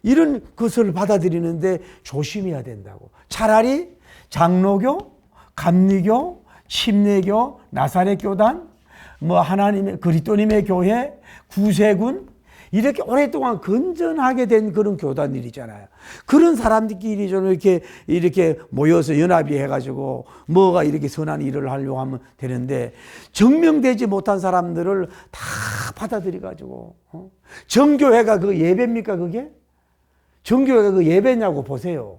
이런 것을 받아들이는데 조심해야 된다고. 차라리 장로교, 감리교, 침례교, 나사렛 교단, 뭐 하나님의 그리스도님의 교회, 구세군 이렇게 오랫동안 건전하게 된 그런 교단들이잖아요. 그런 사람들끼리 좀 이렇게 모여서 연합이 해가지고 뭐가 이렇게 선한 일을 하려고 하면 되는데 증명되지 못한 사람들을 다 받아들여가지고 정교회가 그 예배입니까 그게? 정교회가 그 예배냐고 보세요.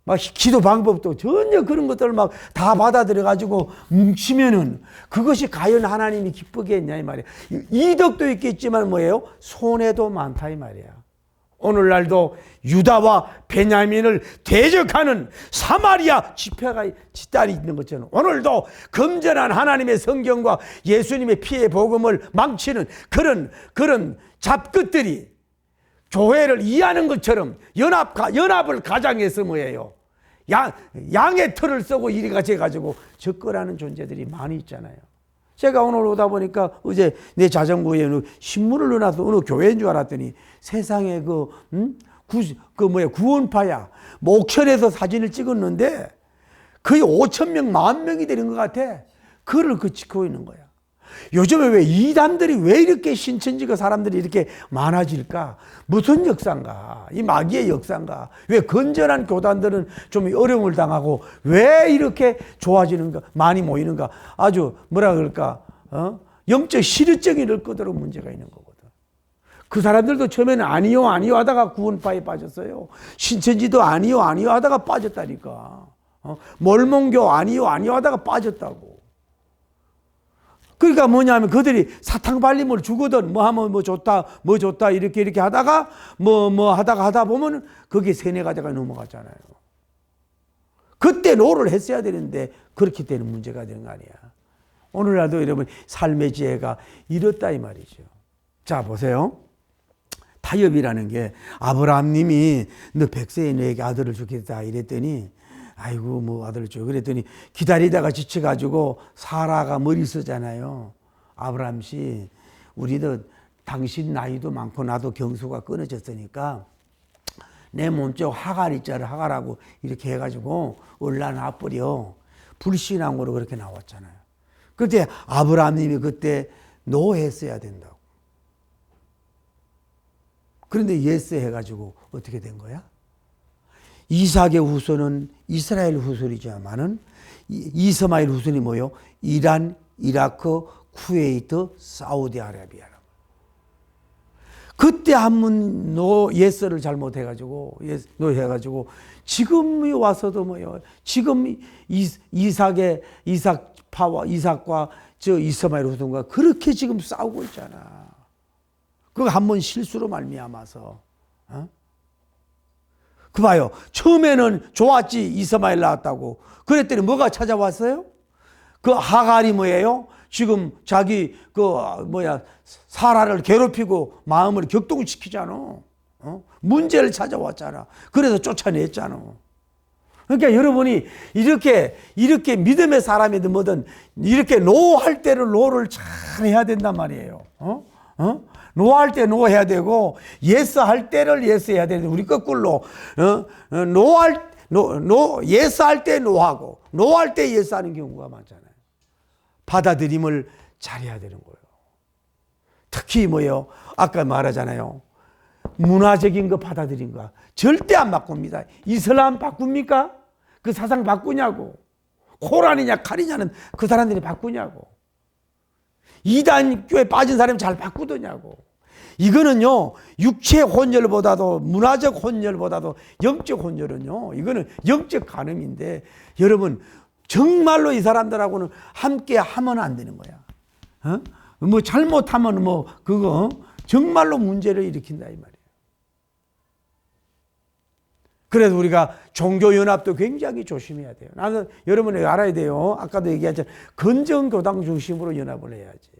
막 기도 방법도 전혀 그런 것들을 막 다 받아들여가지고 뭉치면은 그것이 과연 하나님이 기쁘겠냐 이 말이야. 이덕도 있겠지만 뭐예요? 손해도 많다 이 말이야. 오늘날도 유다와 베냐민을 대적하는 사마리아 지파가 집단이 있는 것처럼 오늘도 금전한 하나님의 성경과 예수님의 피의 복음을 망치는 그런 잡것들이 교회를 이해하는 것처럼 연합을 가장해서 뭐예요? 양의 털을 쓰고 이리같이 해가지고 접근하는 존재들이 많이 있잖아요. 제가 오늘 오다 보니까 어제 내 자전거에 신문을 넣어놔서 어느 교회인 줄 알았더니 세상에 구원파야. 목천에서 사진을 찍었는데 거의 5,000명, 10,000명이 되는 것 같아. 그를 찍고 있는 거야. 요즘에 왜 이단들이 왜 이렇게 신천지가 사람들이 이렇게 많아질까? 무슨 역사인가? 이 마귀의 역사인가? 왜 건전한 교단들은 좀 어려움을 당하고 왜 이렇게 좋아지는가? 많이 모이는가? 아주 뭐라 그럴까? 영적 실효증이 늘 거대로 문제가 있는 거거든. 그 사람들도 처음에는 아니요 하다가 구원파에 빠졌어요. 신천지도 아니요 하다가 빠졌다니까. 몰몬교 아니요 하다가 빠졌다고. 그러니까 뭐냐면 그들이 사탕 발림을 주거든. 뭐 하면 뭐 좋다 이렇게 하다가 하다 보면 그게 세뇌 가다가 넘어갔잖아요. 그때 노를 했어야 되는데 그렇게 되는 문제가 되는 거 아니야. 오늘날도 여러분 삶의 지혜가 이렇다 이 말이죠. 자, 보세요. 타협이라는 게 아브라함님이 너 100세에 너에게 아들을 주겠다 이랬더니 아이고 뭐 아들을 줘 그랬더니 기다리다가 지쳐가지고 사라가 머리 쓰잖아요. 아브라함 씨 우리도 당신 나이도 많고 나도 경수가 끊어졌으니까 내 몸쪽 하갈이자를 하갈하고 이렇게 해가지고 올라놔버려. 불신앙으로 그렇게 나왔잖아요. 그때 아브라함님이 그때 노했어야 된다고. 그런데 예스 해가지고 어떻게 된 거야? 이삭의 후손은 이스라엘 후손이지만은 이스마엘 후손이 뭐요? 이란, 이라크, 쿠웨이트, 사우디아라비아. 그때 한번 예스를 잘못해가지고 노해가지고 지금 와서도 뭐요? 지금 이삭과 저 이스마엘 후손과 그렇게 지금 싸우고 있잖아. 그거 한번 실수로 말미암아서. 그 봐요. 처음에는 좋았지 이스마엘 나왔다고. 그랬더니 뭐가 찾아왔어요? 그 하갈이 뭐예요? 지금 자기 사라를 괴롭히고 마음을 격동시키잖아. 문제를 찾아왔잖아. 그래서 쫓아냈잖아. 그러니까 여러분이 이렇게 믿음의 사람이든 뭐든 이렇게 노할 때를 노를 잘 해야 된단 말이에요. 노할 때 노해야 되고 예스 할 때를 예스 해야 되는데 우리 거꾸로 예스 할 때 노하고 노할 때 예스 하는 경우가 많잖아요. 받아들임을 잘해야 되는 거예요. 특히 뭐예요? 아까 말하잖아요. 문화적인 거 받아들인 거 절대 안 바꿉니다. 이슬람 바꿉니까? 그 사상 바꾸냐고. 코란이냐 칼이냐는 그 사람들이 바꾸냐고. 이단 교회 빠진 사람이 잘 바꾸더냐고. 이거는요 육체 혼혈보다도 문화적 혼혈보다도 영적 혼혈은요 이거는 영적 간음인데 여러분 정말로 이 사람들하고는 함께 하면 안 되는 거야. 뭐 잘못하면 뭐 그거 정말로 문제를 일으킨다 이 말이에요. 그래서 우리가 종교연합도 굉장히 조심해야 돼요. 나는 여러분이 알아야 돼요. 아까도 얘기했잖아요. 건전교당 중심으로 연합을 해야지.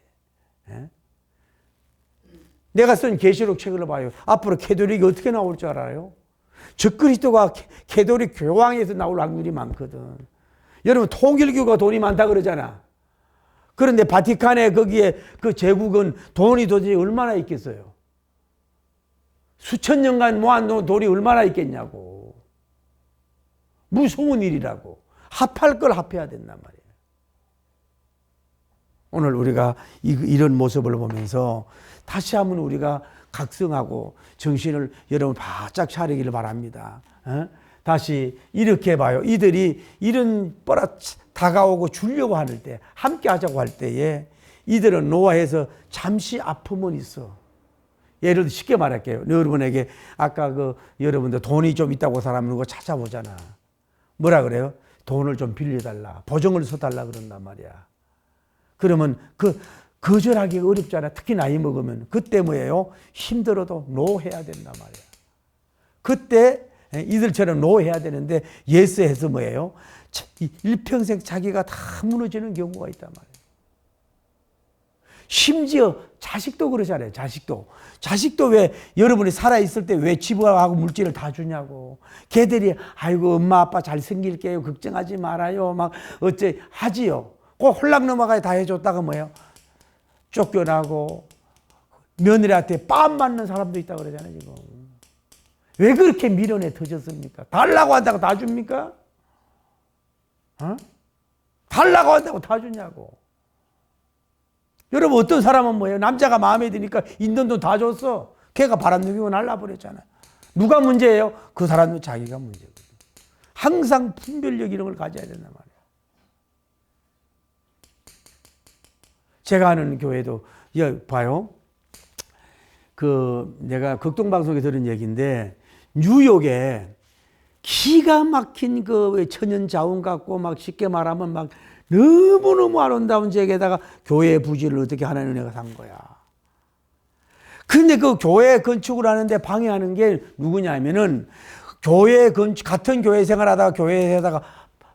내가 쓴 계시록 책을 봐요. 앞으로 캐톨릭이 어떻게 나올 줄 알아요? 적그리스도가 캐톨릭 교황에서 나올 확률이 많거든. 여러분 통일교가 돈이 많다 그러잖아. 그런데 바티칸에 거기에 그 제국은 돈이 도대체 얼마나 있겠어요? 수천 년간 모아놓은 돈이 얼마나 있겠냐고. 무서운 일이라고. 합할 걸 합해야 된단 말이에요. 오늘 우리가 이런 모습을 보면서 다시 한번 우리가 각성하고 정신을 여러분 바짝 차리기를 바랍니다. 다시 이렇게 봐요. 이들이 이런 다가오고 주려고 할 때, 함께 하자고 할 때에 이들은 노아에서 잠시 아픔은 있어. 예를 들어 쉽게 말할게요. 여러분에게 아까 여러분들 돈이 좀 있다고 사람은 그거 찾아보잖아. 뭐라 그래요? 돈을 좀 빌려달라. 보증을 서달라 그런단 말이야. 그러면 거절하기가 어렵잖아. 특히 나이 먹으면. 그때 뭐예요? 힘들어도 노해야 된단 말이야. 그때 이들처럼 노해야 되는데 예스해서 뭐예요? 일평생 자기가 다 무너지는 경우가 있단 말이에요. 심지어 자식도 그러잖아요. 자식도 왜 여러분이 살아있을 때 왜 집하고 물질을 다 주냐고. 걔들이 아이고 엄마 아빠 잘 생길게요. 걱정하지 말아요. 막 어째 하지요. 그 홀락 넘어가야 다 해줬다가 뭐예요? 쫓겨나고 며느리한테 뺨 맞는 사람도 있다고 그러잖아요. 지금. 왜 그렇게 미련에 터졌습니까? 달라고 한다고 다 줍니까? 달라고 한다고 다 주냐고. 여러분 어떤 사람은 뭐예요? 남자가 마음에 드니까 있는 돈 다 줬어. 걔가 바람둥이고 날라버렸잖아요. 누가 문제예요? 그 사람도 자기가 문제거든요. 항상 분별력 이런 걸 가져야 된단 말이에요. 제가 아는 교회도 봐요. 내가 극동방송에 들은 얘기인데 뉴욕에 기가 막힌 천연 자원 갖고 막 쉽게 말하면 막 너무너무 아름다운 지역에다가 교회 부지를 어떻게 하나는 은혜가 산 거야. 근데 그 교회 건축을 하는데 방해하는 게 누구냐면은 같은 교회 생활하다가 교회에다가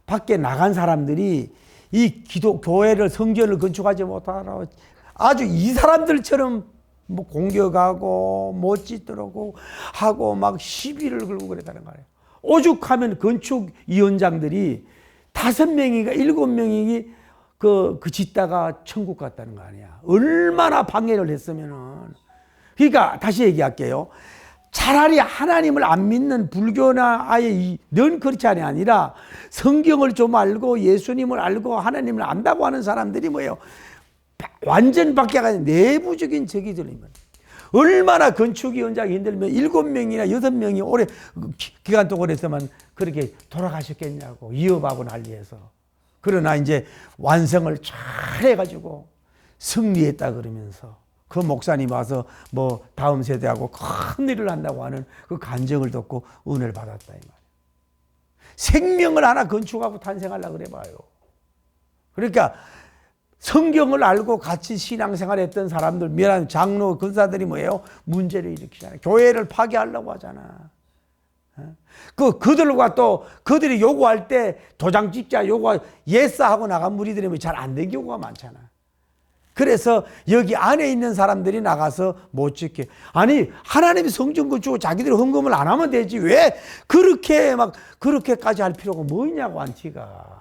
밖에 나간 사람들이 이 교회를 성전을 건축하지 못하라고 아주 이 사람들처럼 뭐 공격하고 못 짓더라고 하고 막 시비를 걸고 그랬다는 거예요. 오죽하면 건축위원장들이 5명인가 7명이 그 짓다가 천국 갔다는 거 아니야. 얼마나 방해를 했으면은. 그러니까 다시 얘기할게요. 차라리 하나님을 안 믿는 불교나 아예 넌 크리스찬이 아니라 성경을 좀 알고 예수님을 알고 하나님을 안다고 하는 사람들이 뭐예요? 완전 밖에 가는 내부적인 적이 들리면 얼마나 건축위원장이 힘들면 7명이나 6명이 오래 기간 동안 했으면 그렇게 돌아가셨겠냐고 위협하고 난리해서. 그러나 이제 완성을 잘 해가지고 승리했다 그러면서 그 목사님 와서 뭐 다음 세대하고 큰 일을 한다고 하는 그 간증을 듣고 은혜를 받았다 이 말이에요. 생명을 하나 건축하고 탄생하려고 그래 봐요. 그러니까 성경을 알고 같이 신앙생활했던 사람들, 미란 장로, 근사들이 뭐예요? 문제를 일으키잖아요. 교회를 파괴하려고 하잖아. 그들과 또 그들이 요구할 때 도장 찍자 요구 예스하고 나간 무리들이 잘 안 된 경우가 많잖아. 그래서 여기 안에 있는 사람들이 나가서 못 찍게. 아니 하나님이 성전 건축을 자기들이 헌금을 안 하면 되지 왜 그렇게 막 그렇게까지 할 필요가 뭐 있냐고 안티가.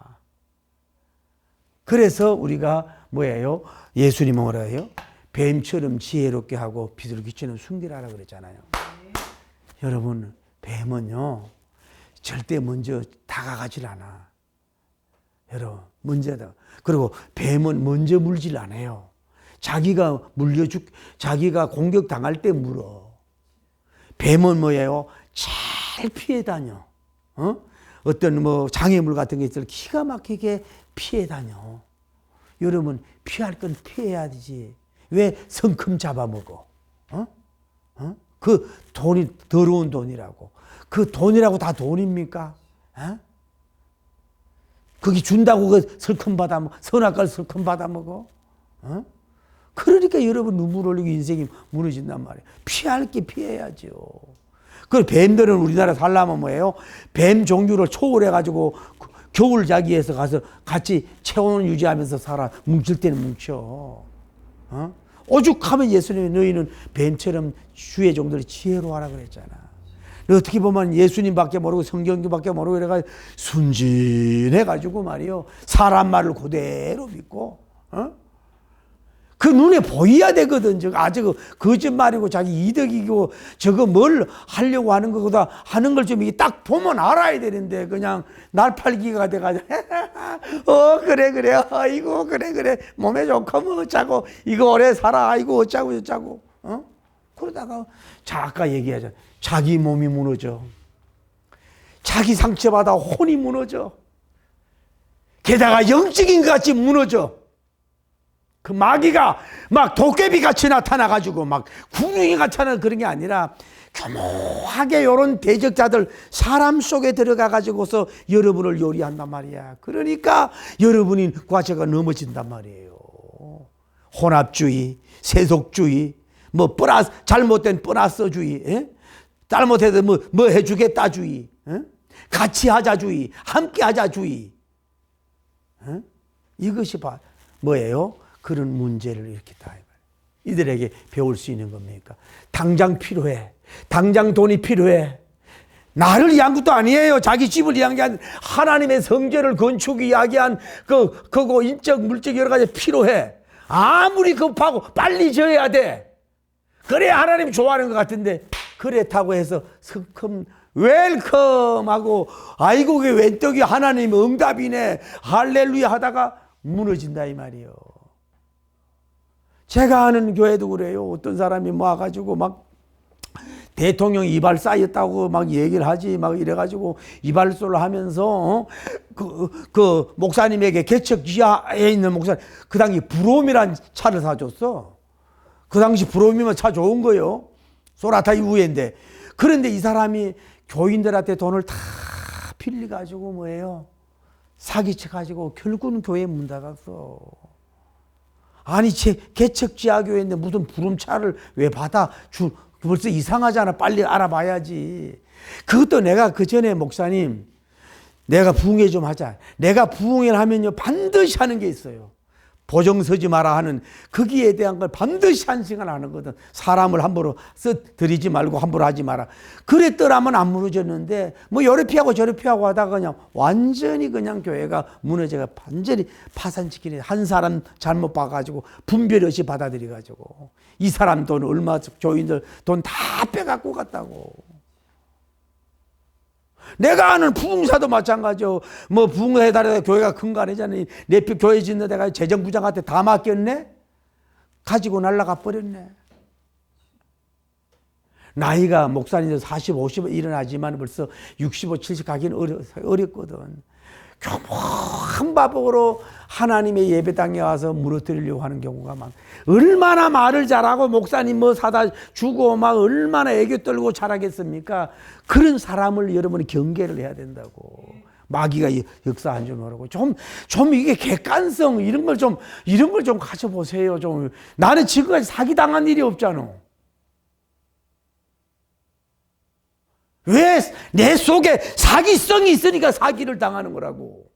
그래서 우리가 뭐예요? 예수님은 뭐라 해요? 뱀처럼 지혜롭게 하고 비둘기처럼 순결하라 그랬잖아요. 여러분 뱀은요 절대 먼저 다가가질 않아. 여러분 문제다. 그리고 뱀은 먼저 물질 않아요. 자기가 자기가 공격당할 때 물어. 뱀은 뭐예요? 잘 피해 다녀. 어떤 뭐 장애물 같은 게 있을 기가 막히게 피해 다녀. 여러분 피할 건 피해야 되지. 왜 성큼 잡아먹어? 그 돈이 더러운 돈이라고. 그 돈이라고 다 돈입니까? 거기 준다고 그 설큼 받아 먹어. 선악과를 설큼 받아 먹어. 그러니까 여러분 눈물 흘리고 인생이 무너진단 말이에요. 피할 게 피해야죠. 그 뱀들은 우리나라 살려면 뭐예요? 뱀 종류를 초월해가지고 겨울자기에서 가서 같이 체온을 유지하면서 살아. 뭉칠 때는 뭉쳐. 오죽하면 예수님이 너희는 뱀처럼 주의 종들이 지혜로워하라 그랬잖아. 어떻게 보면 예수님밖에 모르고 성경밖에 모르고 이래가 순진해가지고 말이요. 사람 말을 그대로 믿고, 그 눈에 보여야 되거든. 아주 거짓말이고 자기 이득이고 저거 뭘 하려고 하는 거보다 하는 걸 좀 딱 보면 알아야 되는데 그냥 날팔기가 돼가지고 그래 아이고 그래 몸에 좋고 뭐 어쩌고 이거 오래 살아 아이고 어쩌고 저쩌고 그러다가 아까 얘기하자 자기 몸이 무너져. 자기 상처받아 혼이 무너져. 게다가 영적인 것 같이 무너져. 그 마귀가 막 도깨비 같이 나타나가지고 막 구름이 같이 나타나는 그런 게 아니라 교묘하게 이런 대적자들 사람 속에 들어가가지고서 여러분을 요리한단 말이야. 그러니까 여러분이 과체가 넘어진단 말이에요. 혼합주의, 세속주의, 뭐 플러스 잘못된 플러스주의, 잘못해도 뭐 해주겠다주의, 같이 하자주의, 함께 하자주의. 이것이 뭐예요? 그런 문제를 일으켰다. 이들에게 배울 수 있는 겁니까? 당장 필요해. 당장 돈이 필요해. 나를 위한 것도 아니에요. 자기 집을 위한 게 아니라 하나님의 성전을 건축 이야기한 그거 인적, 물적 여러 가지 필요해. 아무리 급하고 빨리 져야 돼. 그래야 하나님 좋아하는 것 같은데 그렇다고 해서 성큼 웰컴 하고 아이고 그게 웬 떡이 하나님 응답이네 할렐루야 하다가 무너진다 이 말이에요. 제가 아는 교회도 그래요. 어떤 사람이 모아가지고 막 대통령 이발사였다고 막 얘기를 하지 막 이래가지고 이발소를 하면서 그 목사님에게 개척 지하에 있는 목사님 그 당시 브롬이란 차를 사줬어. 그 당시 브롬이면 차 좋은 거요. 소나타 이후인데 그런데 이 사람이 교인들한테 돈을 다 빌려가지고 뭐예요? 사기쳐가지고 결국은 교회 문 닫았어. 아니 개척 지하교회인데 무슨 부름차를 왜 받아 벌써 이상하잖아. 빨리 알아봐야지. 그것도 내가 그 전에 목사님 내가 부흥회 좀 하자. 내가 부흥회를 하면요 반드시 하는 게 있어요. 보정 서지 마라 하는 거기에 대한 걸 반드시 한시간 하는 거든. 사람을 함부로 써드리지 말고 함부로 하지 마라. 그랬더라면 안 무너졌는데 뭐 요래 피하고 저래 피하고 하다가 그냥 완전히 그냥 교회가 무너져가 완전히 파산시키네. 한 사람 잘못 봐가지고 분별 없이 받아들여가지고 이 사람 돈 얼마 교인들 돈 다 빼갖고 갔다고. 내가 아는 부흥사도 마찬가지요. 뭐 부흥사에 따라 교회가 큰 거 아니잖아요. 내 교회 짓는 데가 재정부장한테 다 맡겼네. 가지고 날아가 버렸네. 나이가 목사님들 40, 50 일어나지만 벌써 65, 70 가기는 어렵거든. 교묘한 바복으로 하나님의 예배당에 와서 무너뜨리려고 하는 경우가 많아. 얼마나 말을 잘하고 목사님 뭐 사다 주고 막 얼마나 애교 떨고 잘하겠습니까? 그런 사람을 여러분이 경계를 해야 된다고. 마귀가 역사 안 주노라고. 좀 이게 객관성 이런 걸 좀 가져보세요. 좀 나는 지금까지 사기 당한 일이 없잖아. 왜 내 속에 사기성이 있으니까 사기를 당하는 거라고.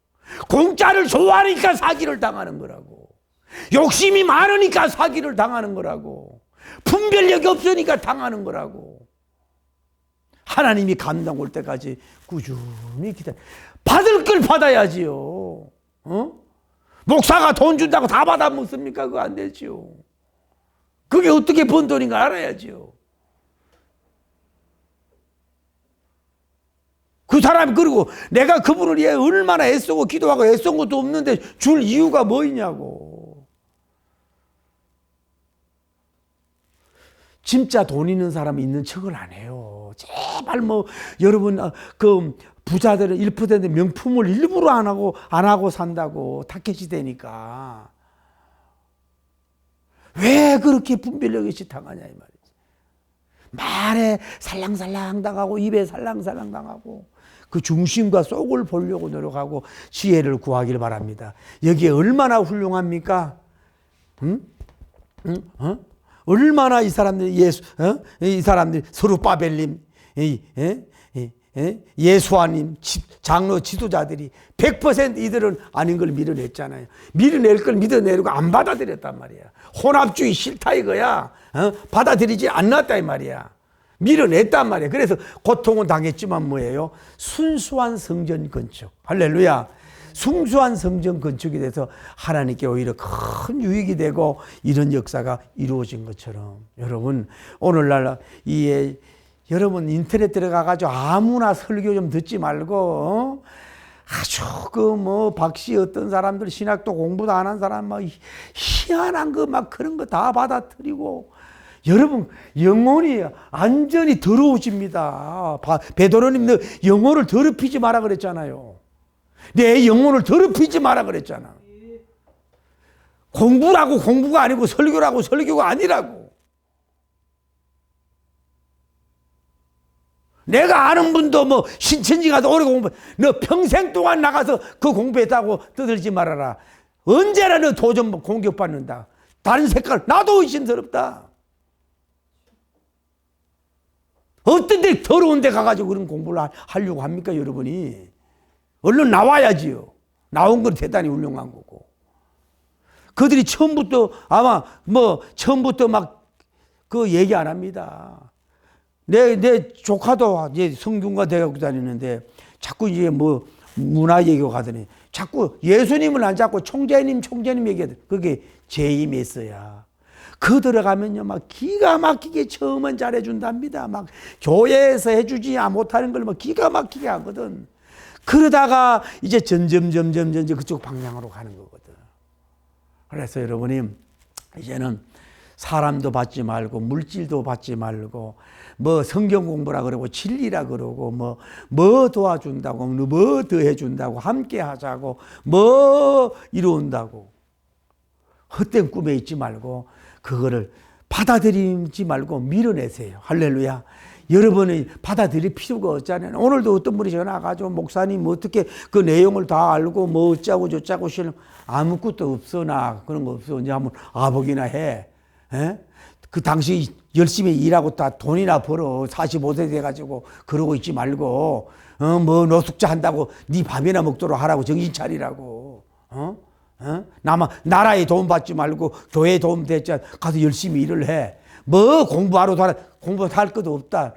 공짜를 좋아하니까 사기를 당하는 거라고. 욕심이 많으니까 사기를 당하는 거라고. 분별력이 없으니까 당하는 거라고. 하나님이 감당 올 때까지 꾸준히 기다려. 받을 걸 받아야지요. 목사가 돈 준다고 다 받아 먹습니까? 그거 안 되지요. 그게 어떻게 번 돈인가 알아야지요. 그 사람이 그리고 내가 그분을 위해 얼마나 애쓰고 기도하고 애쓴 것도 없는데 줄 이유가 뭐이냐고. 진짜 돈 있는 사람이 있는 척을 안 해요. 제발 뭐 여러분 그 부자들은 1% 명품을 일부러 안 하고 산다고 타켓이 되니까. 왜 그렇게 분별력 없이 당하냐 이 말이지. 말에 살랑살랑 당하고 입에 살랑살랑 당하고 그 중심과 속을 보려고 노력하고 지혜를 구하길 바랍니다. 여기에 얼마나 훌륭합니까? 얼마나 이 사람들이 이 사람들이 서루바벨님, 예수아님, 장로 지도자들이 100% 이들은 아닌 걸 밀어냈잖아요. 밀어낼 걸 밀어내고 안 받아들였단 말이야. 혼합주의 싫다 이거야. 받아들이지 않았다 이 말이야. 밀어냈단 말이야. 그래서 고통은 당했지만 뭐예요? 순수한 성전 건축. 할렐루야. 순수한 성전 건축이 돼서 하나님께 오히려 큰 유익이 되고 이런 역사가 이루어진 것처럼 여러분 오늘날 여러분 인터넷 들어가가지고 아무나 설교 좀 듣지 말고 아주 박씨 어떤 사람들 신학도 공부도 안 한 사람 막 희한한 거 막 그런 거 다 받아들이고 여러분 영혼이 완전히 더러워집니다. 베드로님 너 영혼을 더럽히지 마라 그랬잖아요. 내 영혼을 더럽히지 마라 그랬잖아. 공부라고 공부가 아니고 설교라고 설교가 아니라고. 내가 아는 분도 뭐 신천지 가서 오래 공부, 너 평생 동안 나가서 그 공부했다고 떠들지 말아라. 언제나 너 도전 공격받는다. 다른 색깔 나도 의심스럽다. 어떤 데 더러운 데 가가지고 그런 공부를 하려고 합니까 여러분이. 얼른 나와야지요. 나온 건 대단히 훌륭한 거고. 그들이 처음부터 아마 처음부터 막 그 얘기 안 합니다. 내 조카도 이제 성균관 대학교 다니는데 자꾸 이제 문화 얘기가 가더니 자꾸 예수님을 안 잡고 총재님 얘기하더니 그게 재임했어야. 그 들어가면요 막 기가 막히게 처음은 잘해준답니다. 막 교회에서 해주지 못하는 걸 막 기가 막히게 하거든. 그러다가 이제 점점 그쪽 방향으로 가는 거거든. 그래서 여러분이 이제는 사람도 받지 말고 물질도 받지 말고 성경 공부라 그러고 진리라 그러고 뭐 도와준다고 뭐 더 해준다고 함께 하자고 이룬다고 헛된 꿈에 있지 말고 그거를 받아들이지 말고 밀어내세요. 할렐루야. 여러분이 받아들일 필요가 없잖아요. 오늘도 어떤 분이 전화 와가지고 목사님 어떻게 그 내용을 다 알고 어쩌고 저쩌고 아무것도 없어 나 그런 거 없어. 이제 한번 아보기나 해. 그 당시 열심히 일하고 다 돈이나 벌어 45세 돼가지고 그러고 있지 말고 노숙자 한다고 네 밥이나 먹도록 하라고 정신 차리라고 나라에 도움 받지 말고 교회에 도움 되지 가서 열심히 일을 해. 뭐 공부하러 공부할 것도 없다.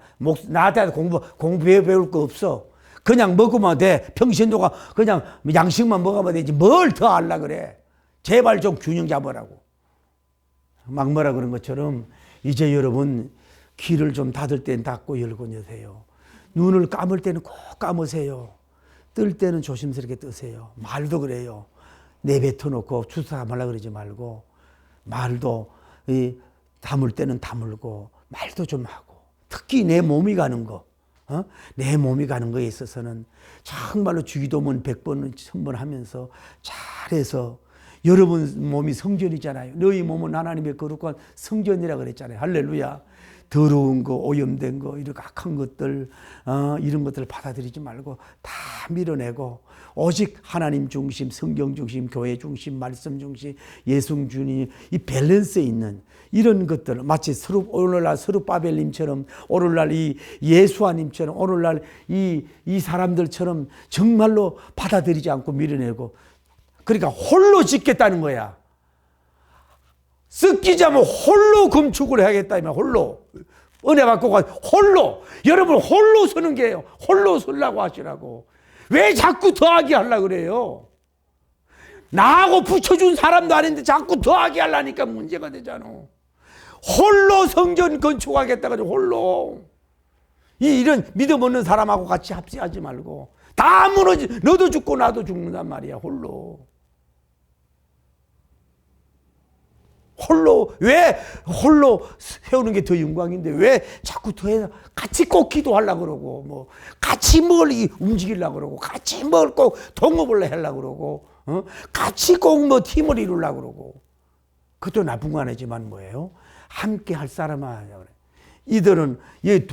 나한테 공부해 배울 거 없어. 그냥 먹으면 돼. 평신도가 그냥 양식만 먹으면 되지. 뭘 더 하려 그래. 제발 좀 균형 잡으라고. 막 뭐라 그런 것처럼 이제 여러분 귀를 좀 닫을 땐 닫고 열고 여세요. 눈을 감을 때는 꼭 감으세요. 뜰 때는 조심스럽게 뜨세요. 말도 그래요. 내뱉어 놓고 주사 말라 그러지 말고 말도 담을 때는 다물고 말도 좀 하고 특히 내 몸이 가는 거 내 몸이 가는 거에 있어서는 정말로 주기도문 100번 1000번 하면서 잘해서 여러분 몸이 성전이잖아요. 너희 몸은 하나님의 거룩한 성전이라 그랬잖아요. 할렐루야. 더러운 거, 오염된 거, 이렇게 악한 것들, 이런 것들을 받아들이지 말고 다 밀어내고 오직 하나님 중심, 성경 중심, 교회 중심, 말씀 중심, 예수 중심, 이 밸런스에 있는 이런 것들, 마치 오늘날 스룹바벨님처럼, 오늘날 이 예수아님처럼, 오늘날 이 사람들처럼 정말로 받아들이지 않고 밀어내고, 그러니까 홀로 짓겠다는 거야. 섞이자면 홀로 금축을 해야겠다면 홀로 은혜 받고 가 홀로 여러분 홀로 서는 게요. 홀로 서려고 하시라고. 왜 자꾸 더하게 하려고 그래요? 나하고 붙여준 사람도 아닌데 자꾸 더하게 하려니까 문제가 되잖아. 홀로 성전 건축하겠다 가지고 홀로 이런 믿음 없는 사람하고 같이 합세하지 말고 다 무너지. 너도 죽고 나도 죽는단 말이야. 홀로. 왜 홀로 세우는 게 더 영광인데 왜 자꾸 더해서 같이 꼭 기도하려고 그러고 뭐 같이 뭘 움직이려고 그러고 같이 뭘 꼭 동업을 하려고 그러고 같이 꼭 뭐 팀을 이루려고 그러고 그것도 나쁜 거 아니지만 뭐예요? 함께 할 사람아. 이들은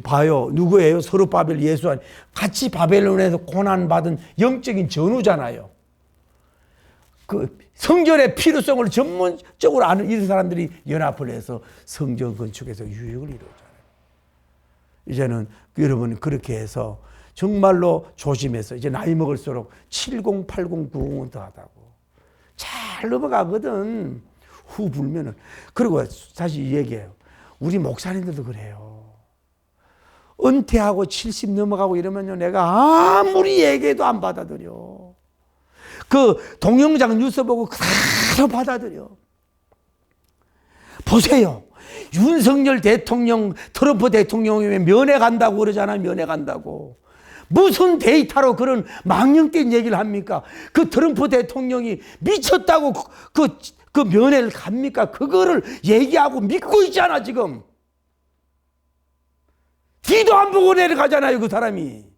봐요. 누구예요? 스룹바벨 예수안 같이 바벨론에서 고난받은 영적인 전우잖아요. 그 성전의 필요성을 전문적으로 아는 이런 사람들이 연합을 해서 성전 건축에서 유익을 이루잖아요. 이제는 여러분 그렇게 해서 정말로 조심해서 이제 나이 먹을수록 70, 80, 90은 더 하다고. 잘 넘어가거든. 후 불면은. 그리고 사실 얘기해요. 우리 목사님들도 그래요. 은퇴하고 70 넘어가고 이러면요. 내가 아무리 얘기해도 안 받아들여. 그 동영상 뉴스 보고 그대로 받아들여. 보세요. 윤석열 대통령, 트럼프 대통령이 면회 간다고 그러잖아요. 면회 간다고. 무슨 데이터로 그런 망령된 얘기를 합니까? 그 트럼프 대통령이 미쳤다고 그 면회를 갑니까? 그거를 얘기하고 믿고 있잖아, 지금. 뒤도 안 보고 내려가잖아요, 그 사람이.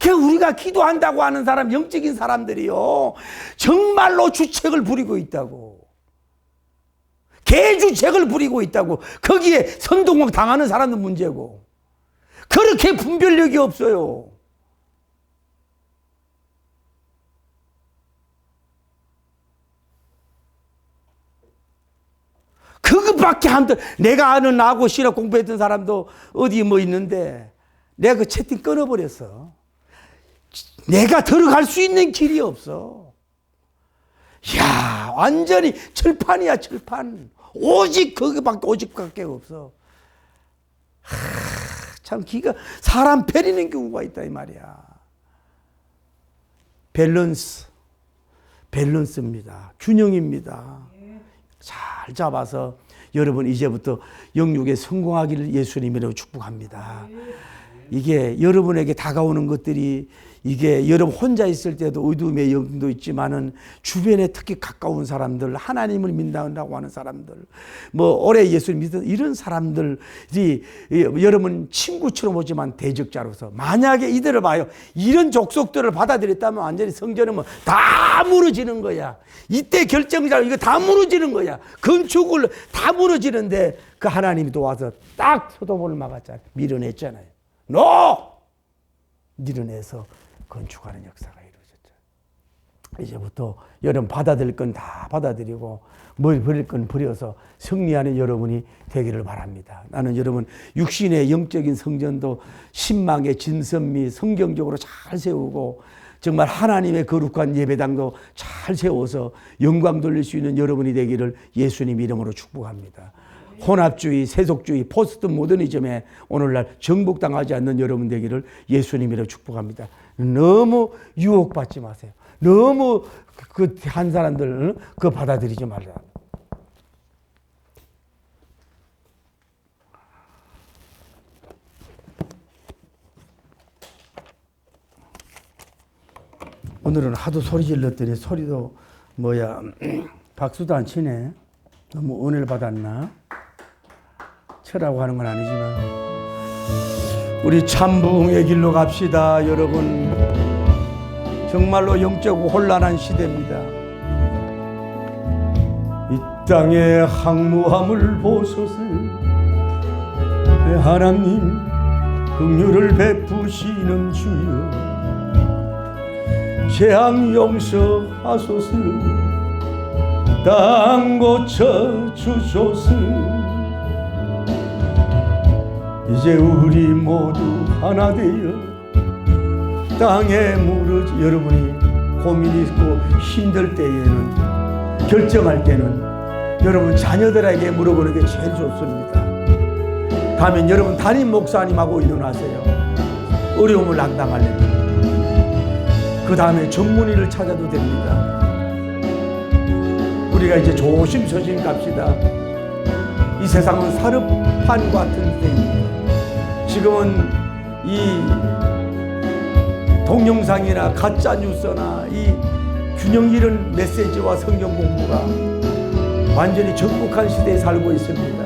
우리가 기도한다고 하는 사람, 영적인 사람들이요. 정말로 주책을 부리고 있다고. 개주책을 부리고 있다고. 거기에 선동력 당하는 사람도 문제고. 그렇게 분별력이 없어요. 그것밖에 안 돼. 내가 아는 나하고 신학 공부했던 사람도 어디 뭐 있는데 내가 그 채팅 끊어버렸어. 내가 들어갈 수 있는 길이 없어. 야, 완전히 철판이야, 철판. 오직 거기밖에 없어. 참 사람 패리는 경우가 있다 이 말이야. 밸런스입니다. 균형입니다. 잘 잡아서 여러분 이제부터 영육에 성공하기를 예수님이라고 축복합니다. 이게 여러분에게 다가오는 것들이 이게 여러분 혼자 있을 때도 어두움의 영도 있지만은 주변에 특히 가까운 사람들, 하나님을 믿는다고 하는 사람들, 뭐 오래 예수를 믿는 이런 사람들이 여러분 친구처럼 오지만 대적자로서 만약에 이들을 봐요. 이런 족속들을 받아들였다면 완전히 성전은 뭐 다 무너지는 거야. 이때 결정자로 이거 다 무너지는 거야. 건축을 다 무너지는데 그 하나님이 도와서 딱 소돔을 막았잖아요. 밀어냈잖아요. 밀어내서 건축하는 역사가 이루어졌죠. 이제부터 여러분 받아들일 건 다 받아들이고 뭘 버릴 건 버려서 승리하는 여러분이 되기를 바랍니다. 나는 여러분 육신의 영적인 성전도 신망의 진선 및 성경적으로 잘 세우고 정말 하나님의 거룩한 예배당도 잘 세워서 영광 돌릴 수 있는 여러분이 되기를 예수님 이름으로 축복합니다. 혼합주의, 세속주의, 포스트 모더니즘에 오늘날 정복당하지 않는 여러분 되기를 예수님 이름으로 축복합니다. 너무 유혹받지 마세요. 너무 그 한 사람들 그거 받아들이지 말라. 오늘은 하도 소리 질렀더니 소리도 박수도 안 치네. 너무 은혜를 받았나? 쳐라고 하는 건 아니지만 우리 참 부흥의 길로 갑시다. 여러분 정말로 영적 혼란한 시대입니다. 이 땅의 항무함을 보소서. 하나님 긍휼을 베푸시는 주여 재앙 용서하소서. 땅 고쳐주소서. 이제 우리 모두 하나 되어 땅에 무너지. 여러분이 고민이 있고 힘들 때에는, 결정할 때는 여러분 자녀들에게 물어보는 게 제일 좋습니다. 다음엔 여러분 담임 목사님하고 일어나세요. 어려움을 당당하려면. 그 다음에 전문의를 찾아도 됩니다. 우리가 이제 조심조심 갑시다. 이 세상은 사르판 같은 데입니다. 지금은 이 동영상이나 가짜 뉴스나 이 균형 잃은 메시지와 성경 공부가 완전히 적북한 시대에 살고 있습니다.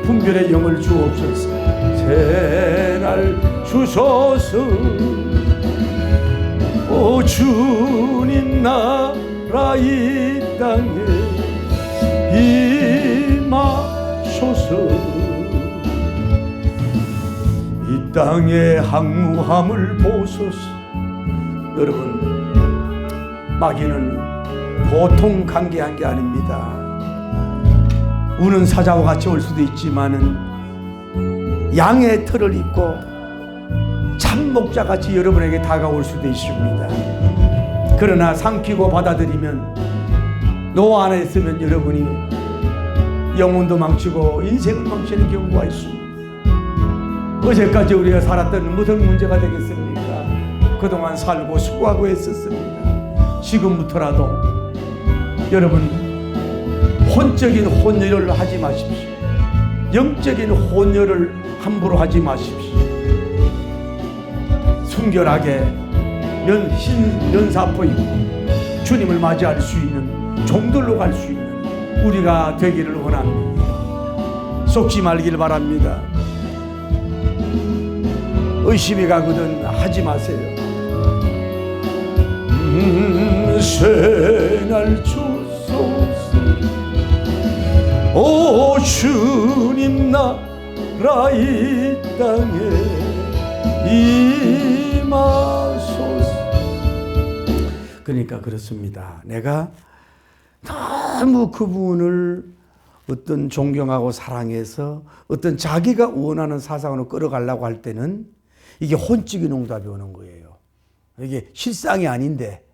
분별의 영을 주옵소서. 새날 주소서. 오 주님 나라 이 땅에 임하소서. 이 땅의 항무함을 보소서. 여러분 마귀는 보통 관계한 게 아닙니다. 우는 사자와 같이 올 수도 있지만은 양의 털을 입고 참목자같이 여러분에게 다가올 수도 있습니다. 그러나 삼키고 받아들이면, 노 안에 있으면 여러분이 영혼도 망치고 인생을 망치는 경우가 있습니다. 어제까지 우리가 살았던 무슨 문제가 되겠습니까? 그동안 살고 수고하고 했었습니다. 지금부터라도 여러분 혼적인 혼혈을 하지 마십시오. 영적인 혼혈을 함부로 하지 마십시오. 순결하게 면사포 입고 주님을 맞이할 수 있는 종들로 갈 수 있는 우리가 되기를 원합니다. 속지 말길 바랍니다. 의심이 가거든 하지 마세요. 새날 주소서. 오 주님 나라 이 땅에 임하소서. 그러니까 그렇습니다. 내가 너무 그분을 어떤 존경하고 사랑해서 어떤 자기가 원하는 사상으로 끌어가려고 할 때는 이게 혼적인 응답이 오는 거예요. 이게 실상이 아닌데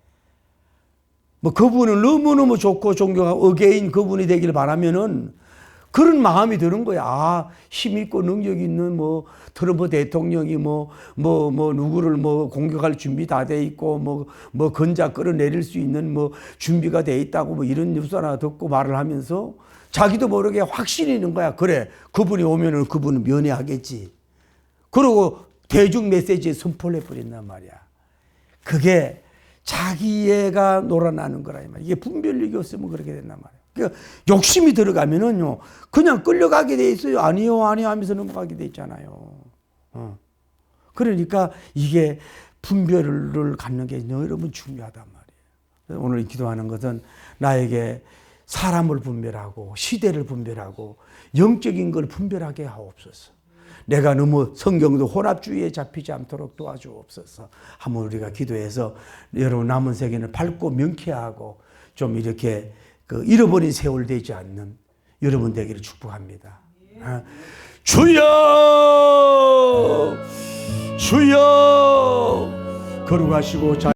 뭐 그분을 너무너무 좋고 존경하고 어게인 그분이 되길 바라면은 그런 마음이 드는 거야. 아, 힘있고 능력 있는 트럼프 대통령이 누구를 공격할 준비 다 돼 있고 건자 끌어내릴 수 있는 준비가 돼 있다고 이런 뉴스 하나 듣고 말을 하면서 자기도 모르게 확신이 있는 거야. 그래, 그분이 오면은 그분은 면회하겠지. 그러고 대중 메시지에 선포를 해버린단 말이야. 그게 자기애가 놀아나는 거라 이 말이야. 이게 분별력이 없으면 그렇게 된단 말이야. 그러니까 욕심이 들어가면은요, 그냥 끌려가게 돼 있어요. 아니요, 아니요 하면서 넘어가게 돼 있잖아요. 그러니까 이게 분별을 갖는 게 여러분 중요하단 말이에요. 오늘 기도하는 것은 나에게 사람을 분별하고 시대를 분별하고 영적인 걸 분별하게 하옵소서. 내가 너무 성경도 혼합주의에 잡히지 않도록 도와주옵소서. 한번 우리가 기도해서 여러분 남은 세계는 밝고 명쾌하고 좀 이렇게 잃어버린 세월 되지 않는 여러분 되기를 축복합니다. 주여, 주여, 거룩하시고